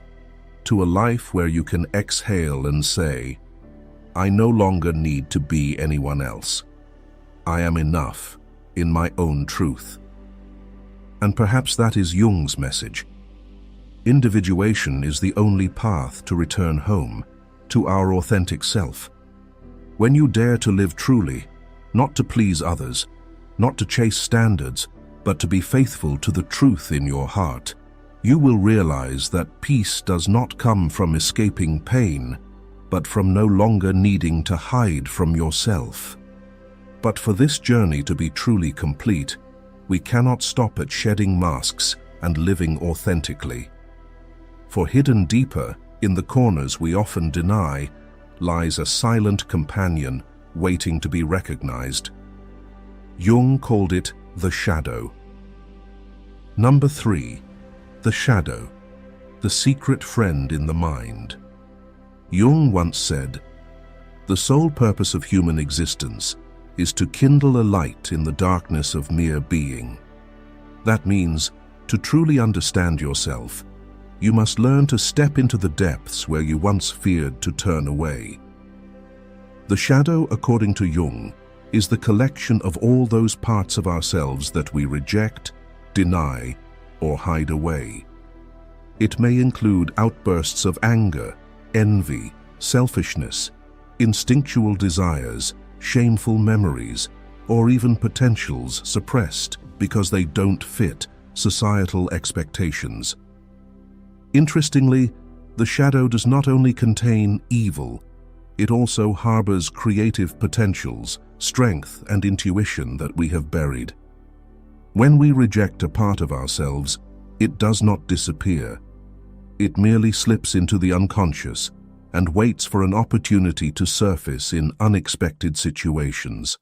to a life where you can exhale and say, I no longer need to be anyone else. I am enough in my own truth. And perhaps that is Jung's message. Individuation is the only path to return home, to our authentic self. When you dare to live truly, not to please others, not to chase standards, but to be faithful to the truth in your heart, you will realize that peace does not come from escaping pain, but from no longer needing to hide from yourself. But for this journey to be truly complete, we cannot stop at shedding masks and living authentically. For hidden deeper, in the corners we often deny, lies a silent companion waiting to be recognized. Jung called it the shadow. Number 3. The shadow, the secret friend in the mind. Jung once said, "The sole purpose of human existence is to kindle a light in the darkness of mere being." That means, to truly understand yourself, you must learn to step into the depths where you once feared to turn away. The shadow, according to Jung, is the collection of all those parts of ourselves that we reject, deny, or hide away. It may include outbursts of anger, envy, selfishness, instinctual desires, shameful memories, or even potentials suppressed because they don't fit societal expectations. Interestingly, the shadow does not only contain evil, it also harbors creative potentials, strength, and intuition that we have buried. When we reject a part of ourselves, it does not disappear. It merely slips into the unconscious and waits for an opportunity to surface in unexpected situations.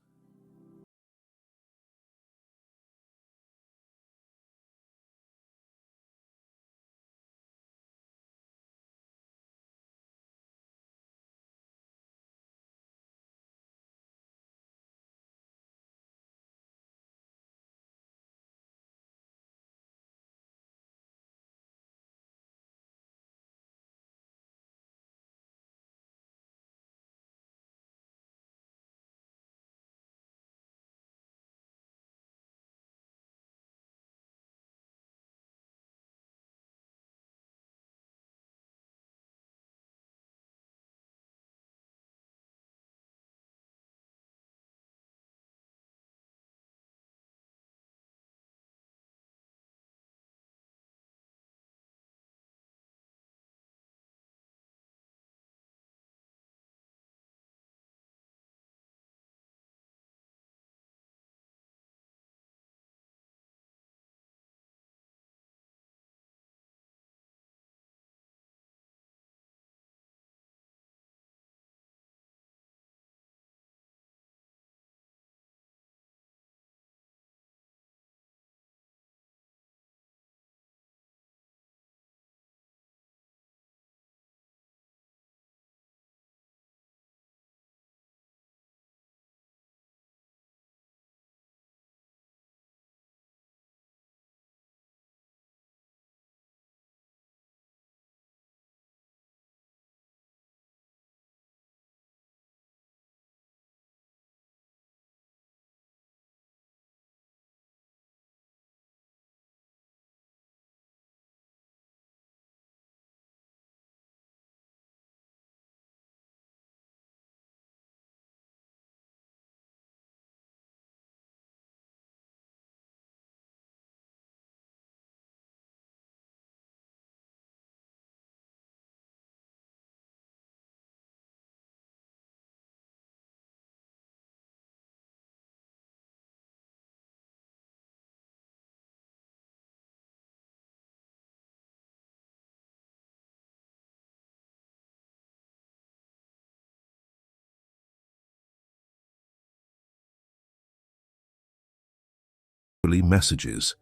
messages.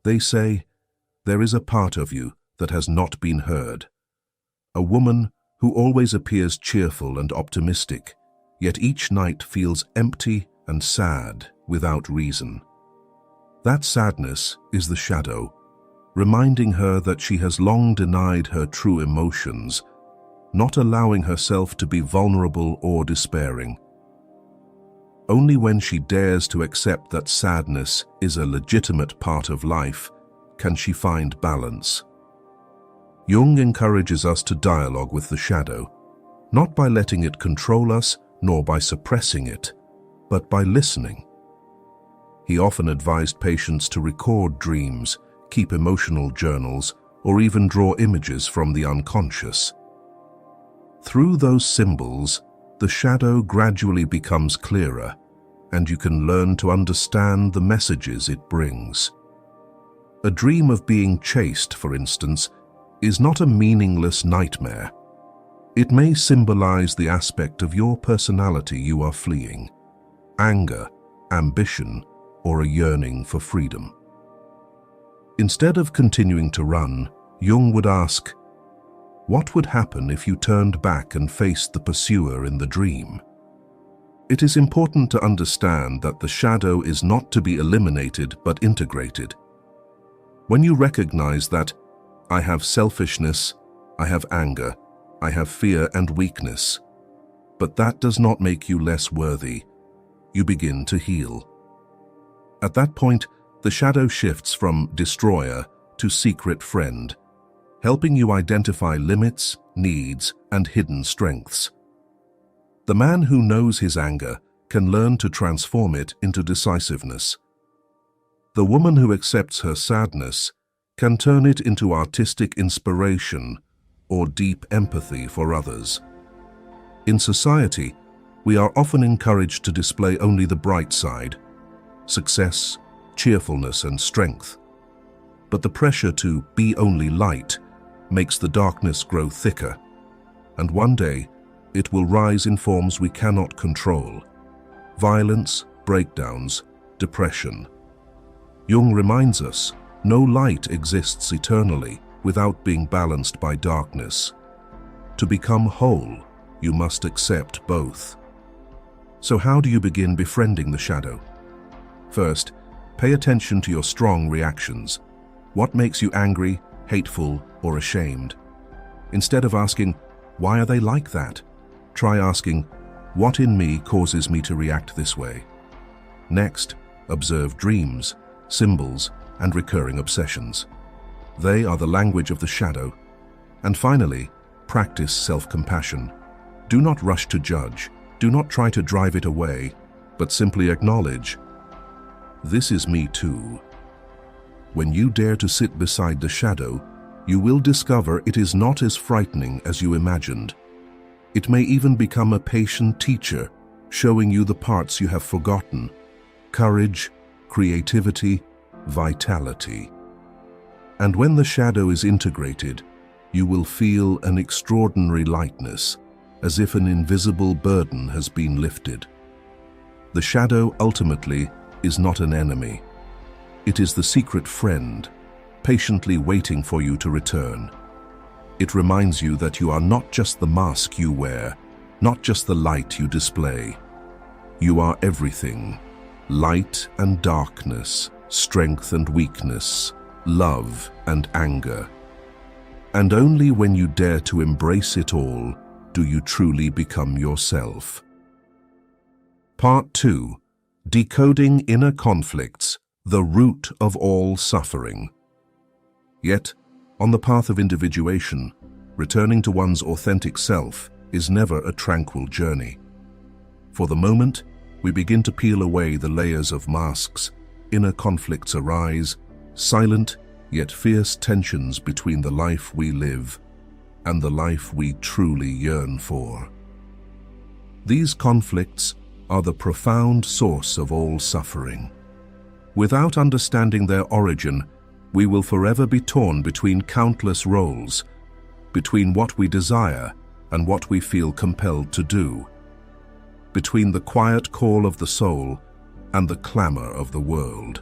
They say, there is a part of you that has not been heard. A woman who always appears cheerful and optimistic, yet each night feels empty and sad without reason. That sadness is the shadow, reminding her that she has long denied her true emotions, not allowing herself to be vulnerable or despairing. Only when she dares to accept that sadness is a legitimate part of life can she find balance. Jung encourages us to dialogue with the shadow, not by letting it control us nor by suppressing it, but by listening. He often advised patients to record dreams, keep emotional journals, or even draw images from the unconscious. Through those symbols, the shadow gradually becomes clearer, and you can learn to understand the messages it brings. A dream of being chased, for instance, is not a meaningless nightmare. It may symbolize the aspect of your personality you are fleeing: anger, ambition, or a yearning for freedom. Instead of continuing to run, Jung would ask, what would happen if you turned back and faced the pursuer in the dream? It is important to understand that the shadow is not to be eliminated but integrated. When you recognize that, I have selfishness, I have anger, I have fear and weakness, but that does not make you less worthy, you begin to heal. At that point, the shadow shifts from destroyer to secret friend, helping you identify limits, needs, and hidden strengths. The man who knows his anger can learn to transform it into decisiveness. The woman who accepts her sadness can turn it into artistic inspiration or deep empathy for others. In society, we are often encouraged to display only the bright side: success, cheerfulness, and strength. But the pressure to be only light makes the darkness grow thicker, and one day it will rise in forms we cannot control: violence, breakdowns, depression. Jung reminds us, no light exists eternally without being balanced by darkness. To become whole, you must accept both. So how do you begin befriending the shadow? First, pay attention to your strong reactions. What makes you angry, hateful, or ashamed? Instead of asking, why are they like that? Try asking, what in me causes me to react this way? Next, observe dreams, symbols, and recurring obsessions. They are the language of the shadow. And finally, practice self-compassion. Do not rush to judge. Do not try to drive it away, but simply acknowledge, this is me too. When you dare to sit beside the shadow, you will discover it is not as frightening as you imagined. It may even become a patient teacher, showing you the parts you have forgotten: courage, creativity, vitality. And when the shadow is integrated, you will feel an extraordinary lightness, as if an invisible burden has been lifted. The shadow ultimately is not an enemy. It is the secret friend, patiently waiting for you to return. It reminds you that you are not just the mask you wear, not just the light you display. You are everything: light and darkness, strength and weakness, love and anger. And only when you dare to embrace it all do you truly become yourself. Part 2. Decoding Inner Conflicts, the Root of All Suffering. Yet, on the path of individuation, returning to one's authentic self is never a tranquil journey. For the moment, we begin to peel away the layers of masks. Inner conflicts arise, silent yet fierce tensions between the life we live and the life we truly yearn for. These conflicts are the profound source of all suffering. Without understanding their origin, we will forever be torn between countless roles, between what we desire and what we feel compelled to do, between the quiet call of the soul and the clamor of the world.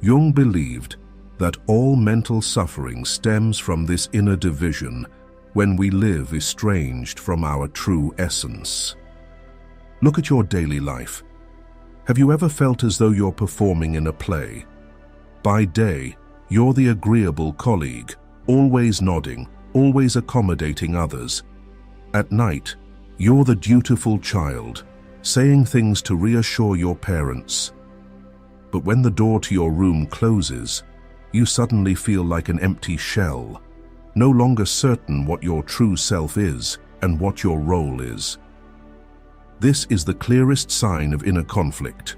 Jung believed that all mental suffering stems from this inner division when we live estranged from our true essence. Look at your daily life. Have you ever felt as though you're performing in a play? By day, you're the agreeable colleague, always nodding, always accommodating others. At night, you're the dutiful child, saying things to reassure your parents. But when the door to your room closes, you suddenly feel like an empty shell, no longer certain what your true self is and what your role is. This is the clearest sign of inner conflict,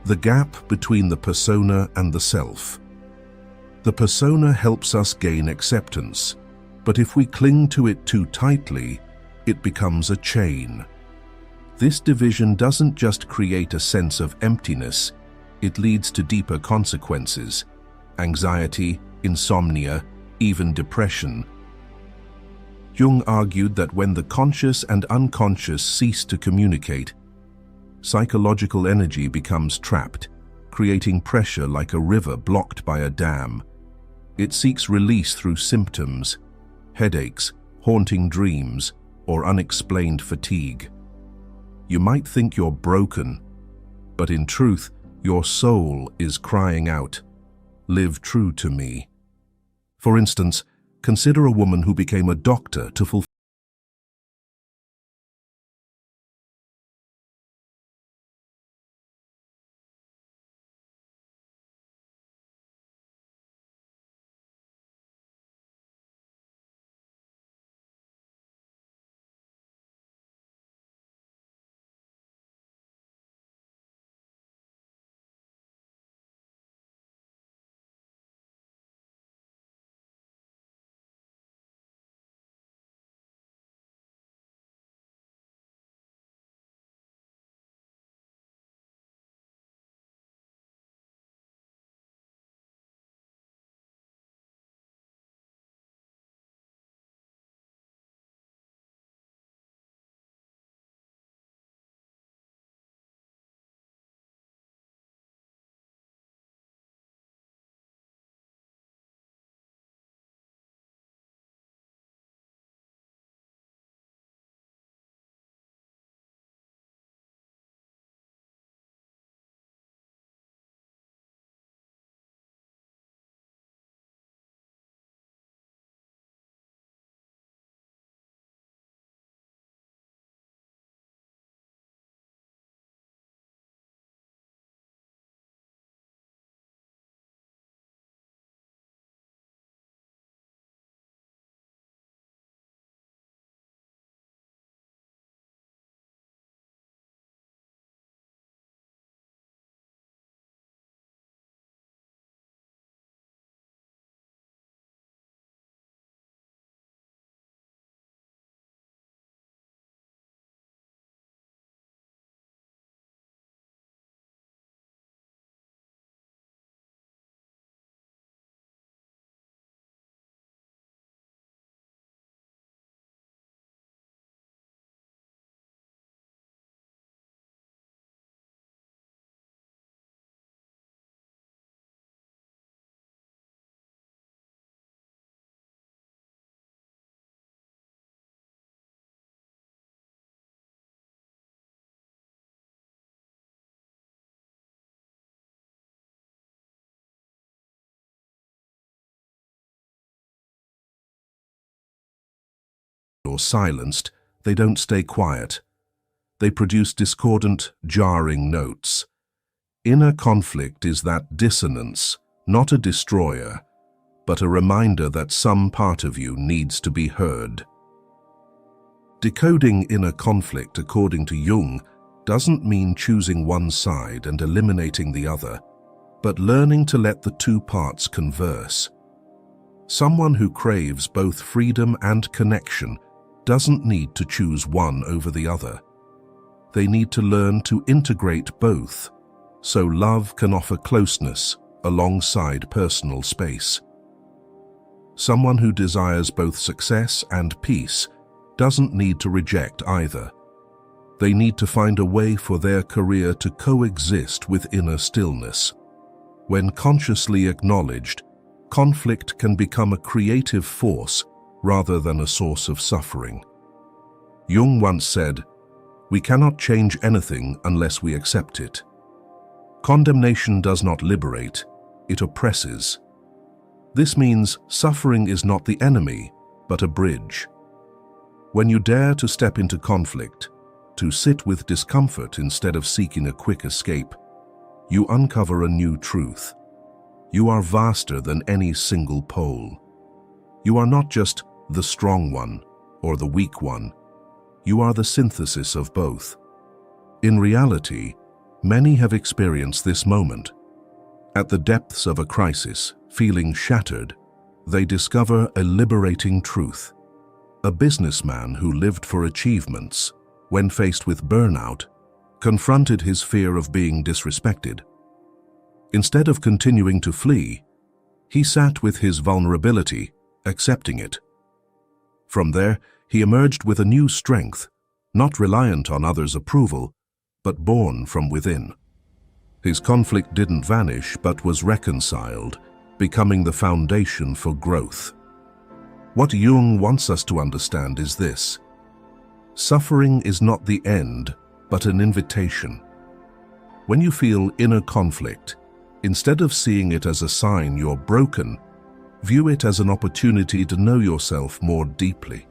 the gap between the persona and the self. The persona helps us gain acceptance, but if we cling to it too tightly, it becomes a chain. This division doesn't just create a sense of emptiness, it leads to deeper consequences: anxiety, insomnia, even depression. Jung argued that when the conscious and unconscious cease to communicate, psychological energy becomes trapped, creating pressure like a river blocked by a dam. It seeks release through symptoms, headaches, haunting dreams, or unexplained fatigue. You might think you're broken, but in truth, your soul is crying out, "Live true to me." For instance, consider a woman who became a doctor to fulfill or silenced, they don't stay quiet. They produce discordant, jarring notes. Inner conflict is that dissonance, not a destroyer, but a reminder that some part of you needs to be heard. Decoding inner conflict, according to Jung, doesn't mean choosing one side and eliminating the other, but learning to let the two parts converse. Someone who craves both freedom and connection doesn't need to choose one over the other. They need to learn to integrate both, so love can offer closeness alongside personal space. Someone who desires both success and peace doesn't need to reject either. They need to find a way for their career to coexist with inner stillness. When consciously acknowledged, conflict can become a creative force rather than a source of suffering. Jung once said, "We cannot change anything unless we accept it." Condemnation does not liberate, it oppresses. This means suffering is not the enemy, but a bridge. When you dare to step into conflict, to sit with discomfort instead of seeking a quick escape, you uncover a new truth. You are vaster than any single pole. You are not just the strong one or the weak one. You are the synthesis of both. In reality, many have experienced this moment. At the depths of a crisis, feeling shattered, they discover a liberating truth. A businessman who lived for achievements, when faced with burnout, confronted his fear of being disrespected. Instead of continuing to flee, he sat with his vulnerability, accepting it. From there, he emerged with a new strength, not reliant on others' approval, but born from within. His conflict didn't vanish, but was reconciled, becoming the foundation for growth. What Jung wants us to understand is this: suffering is not the end, but an invitation. When you feel inner conflict, instead of seeing it as a sign you're broken, view it as an opportunity to know yourself more deeply.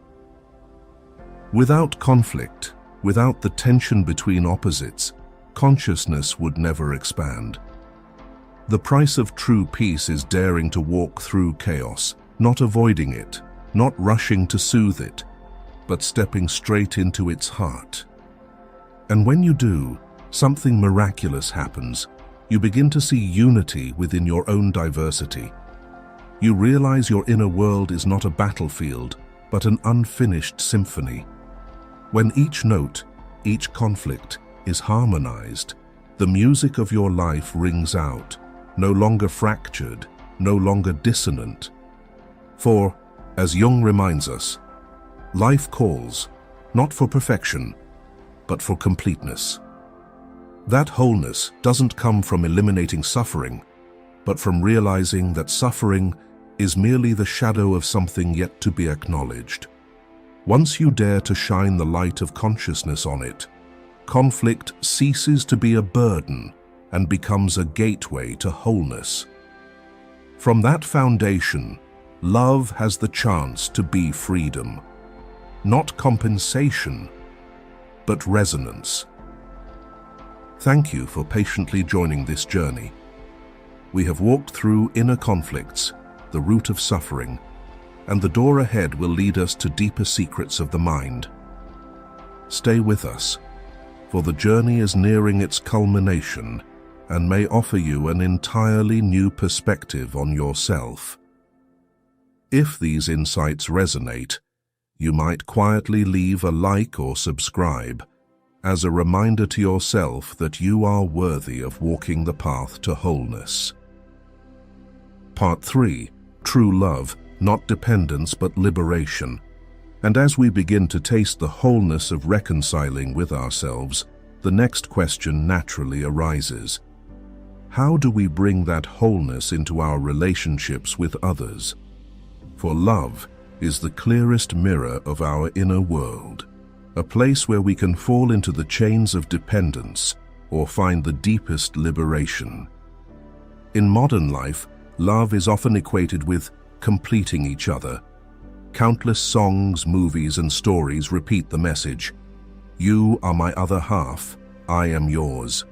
Without conflict, without the tension between opposites, consciousness would never expand. The price of true peace is daring to walk through chaos, not avoiding it, not rushing to soothe it, but stepping straight into its heart. And when you do, something miraculous happens. You begin to see unity within your own diversity. You realize your inner world is not a battlefield, but an unfinished symphony. When each note, each conflict is harmonized, the music of your life rings out, no longer fractured, no longer dissonant. For, as Jung reminds us, life calls, not for perfection, but for completeness. That wholeness doesn't come from eliminating suffering, but from realizing that suffering is merely the shadow of something yet to be acknowledged. Once you dare to shine the light of consciousness on it, conflict ceases to be a burden and becomes a gateway to wholeness. From that foundation, love has the chance to be freedom, not compensation, but resonance. Thank you for patiently joining this journey. We have walked through inner conflicts, the root of suffering, and the door ahead will lead us to deeper secrets of the mind. Stay with us, for the journey is nearing its culmination and may offer you an entirely new perspective on yourself. If these insights resonate, you might quietly leave a like or subscribe as a reminder to yourself that you are worthy of walking the path to wholeness. Part 3. True love, not dependence but liberation. And as we begin to taste the wholeness of reconciling with ourselves, the next question naturally arises. How do we bring that wholeness into our relationships with others? For love is the clearest mirror of our inner world, a place where we can fall into the chains of dependence or find the deepest liberation. In modern life, love is often equated with completing each other. Countless songs, movies, and stories repeat the message, "You are my other half, I am yours."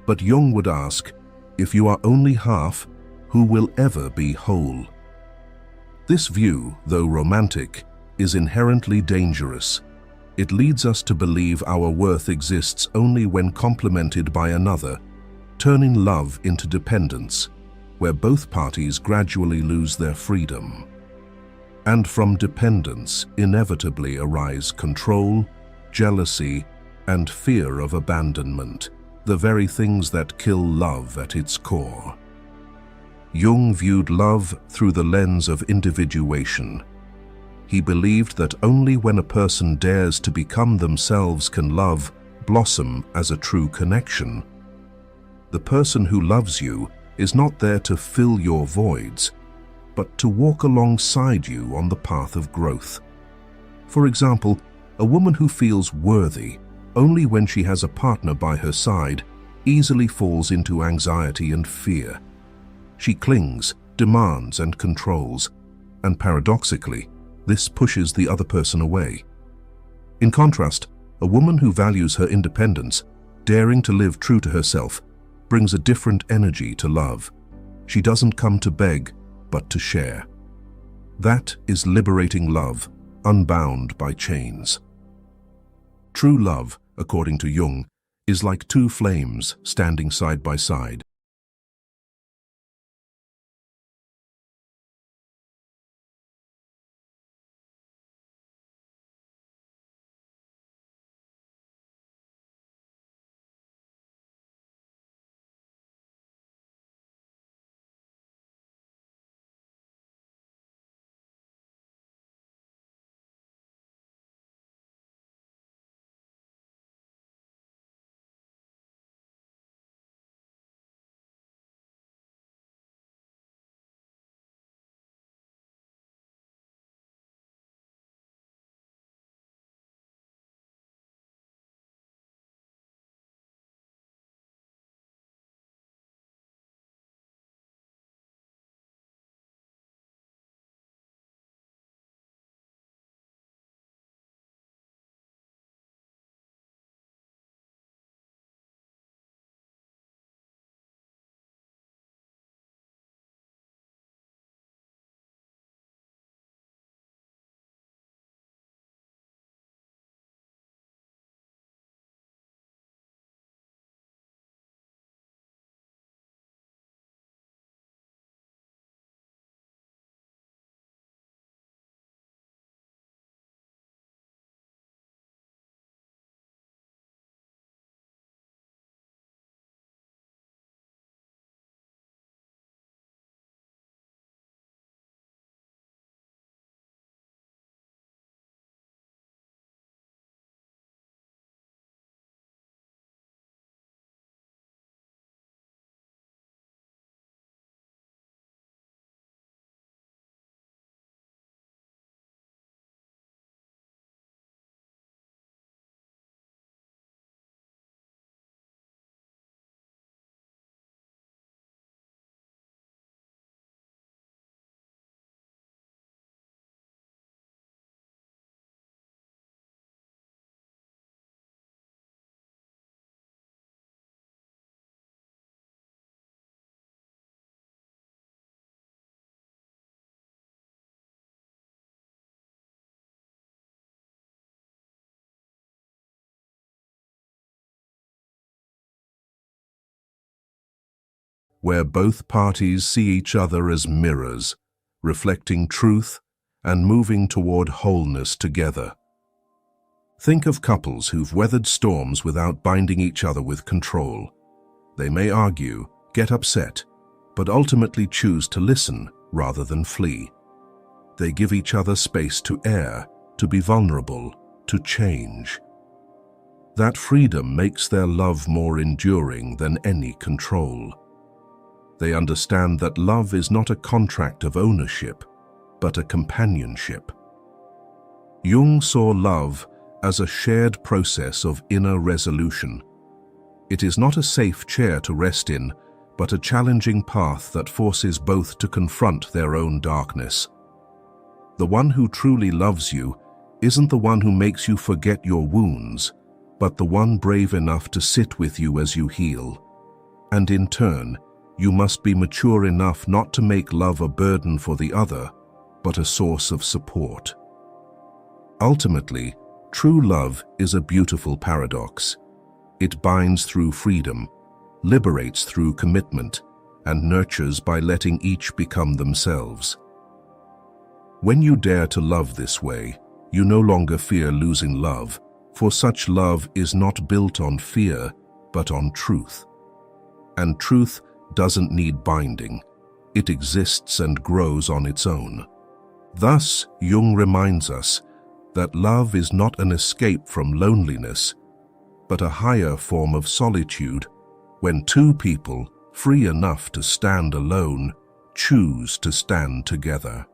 But Jung would ask, if you are only half, who will ever be whole? This view, though romantic, is inherently dangerous. It leads us to believe our worth exists only when complemented by another, turning love into dependence, where both parties gradually lose their freedom. And from dependence inevitably arise control, jealousy, and fear of abandonment, the very things that kill love at its core. Jung viewed love through the lens of individuation. He believed that only when a person dares to become themselves can love blossom as a true connection. The person who loves you is not there to fill your voids, but to walk alongside you on the path of growth. For example, a woman who feels worthy only when she has a partner by her side easily falls into anxiety and fear. She clings, demands, and controls, and paradoxically, this pushes the other person away. In contrast, a woman who values her independence, daring to live true to herself, brings a different energy to love. She doesn't come to beg, but to share. That is liberating love, unbound by chains. True love, according to Jung, is like two flames standing side by side. Where both parties see each other as mirrors, reflecting truth and moving toward wholeness together. Think of couples who've weathered storms without binding each other with control. They may argue, get upset, but ultimately choose to listen rather than flee. They give each other space to err, to be vulnerable, to change. That freedom makes their love more enduring than any control. They understand that love is not a contract of ownership, but a companionship. Jung saw love as a shared process of inner resolution. It is not a safe chair to rest in, but a challenging path that forces both to confront their own darkness. The one who truly loves you isn't the one who makes you forget your wounds, but the one brave enough to sit with you as you heal. And in turn, you must be mature enough not to make love a burden for the other, but a source of support. Ultimately, true love is a beautiful paradox. It binds through freedom, liberates through commitment, and nurtures by letting each become themselves. When you dare to love this way, you no longer fear losing love, for such love is not built on fear, but on truth. And truth doesn't need binding. It exists and grows on its own. Thus, Jung reminds us that love is not an escape from loneliness, but a higher form of solitude when two people free enough to stand alone, choose to stand together.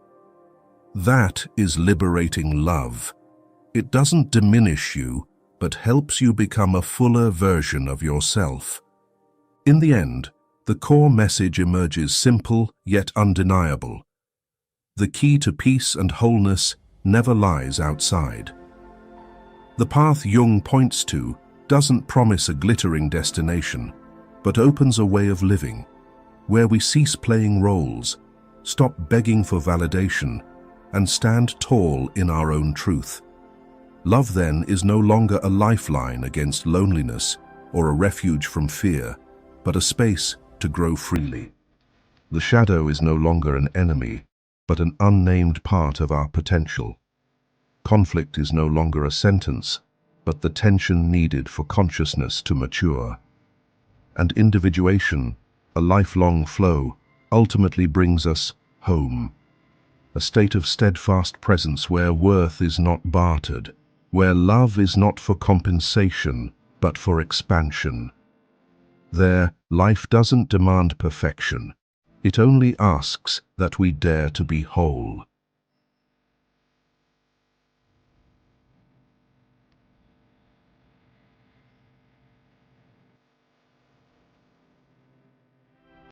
That is liberating love. It doesn't diminish you, but helps you become a fuller version of yourself. In the end, the core message emerges simple yet undeniable. The key to peace and wholeness never lies outside. The path Jung points to doesn't promise a glittering destination, but opens a way of living, where we cease playing roles, stop begging for validation, and stand tall in our own truth. Love, then, is no longer a lifeline against loneliness or a refuge from fear, but a space to grow freely. The shadow is no longer an enemy, but an unnamed part of our potential. Conflict is no longer a sentence, but the tension needed for consciousness to mature. And individuation, a lifelong flow, ultimately brings us home. A state of steadfast presence where worth is not bartered, where love is not for compensation, but for expansion. There, life doesn't demand perfection. It only asks that we dare to be whole.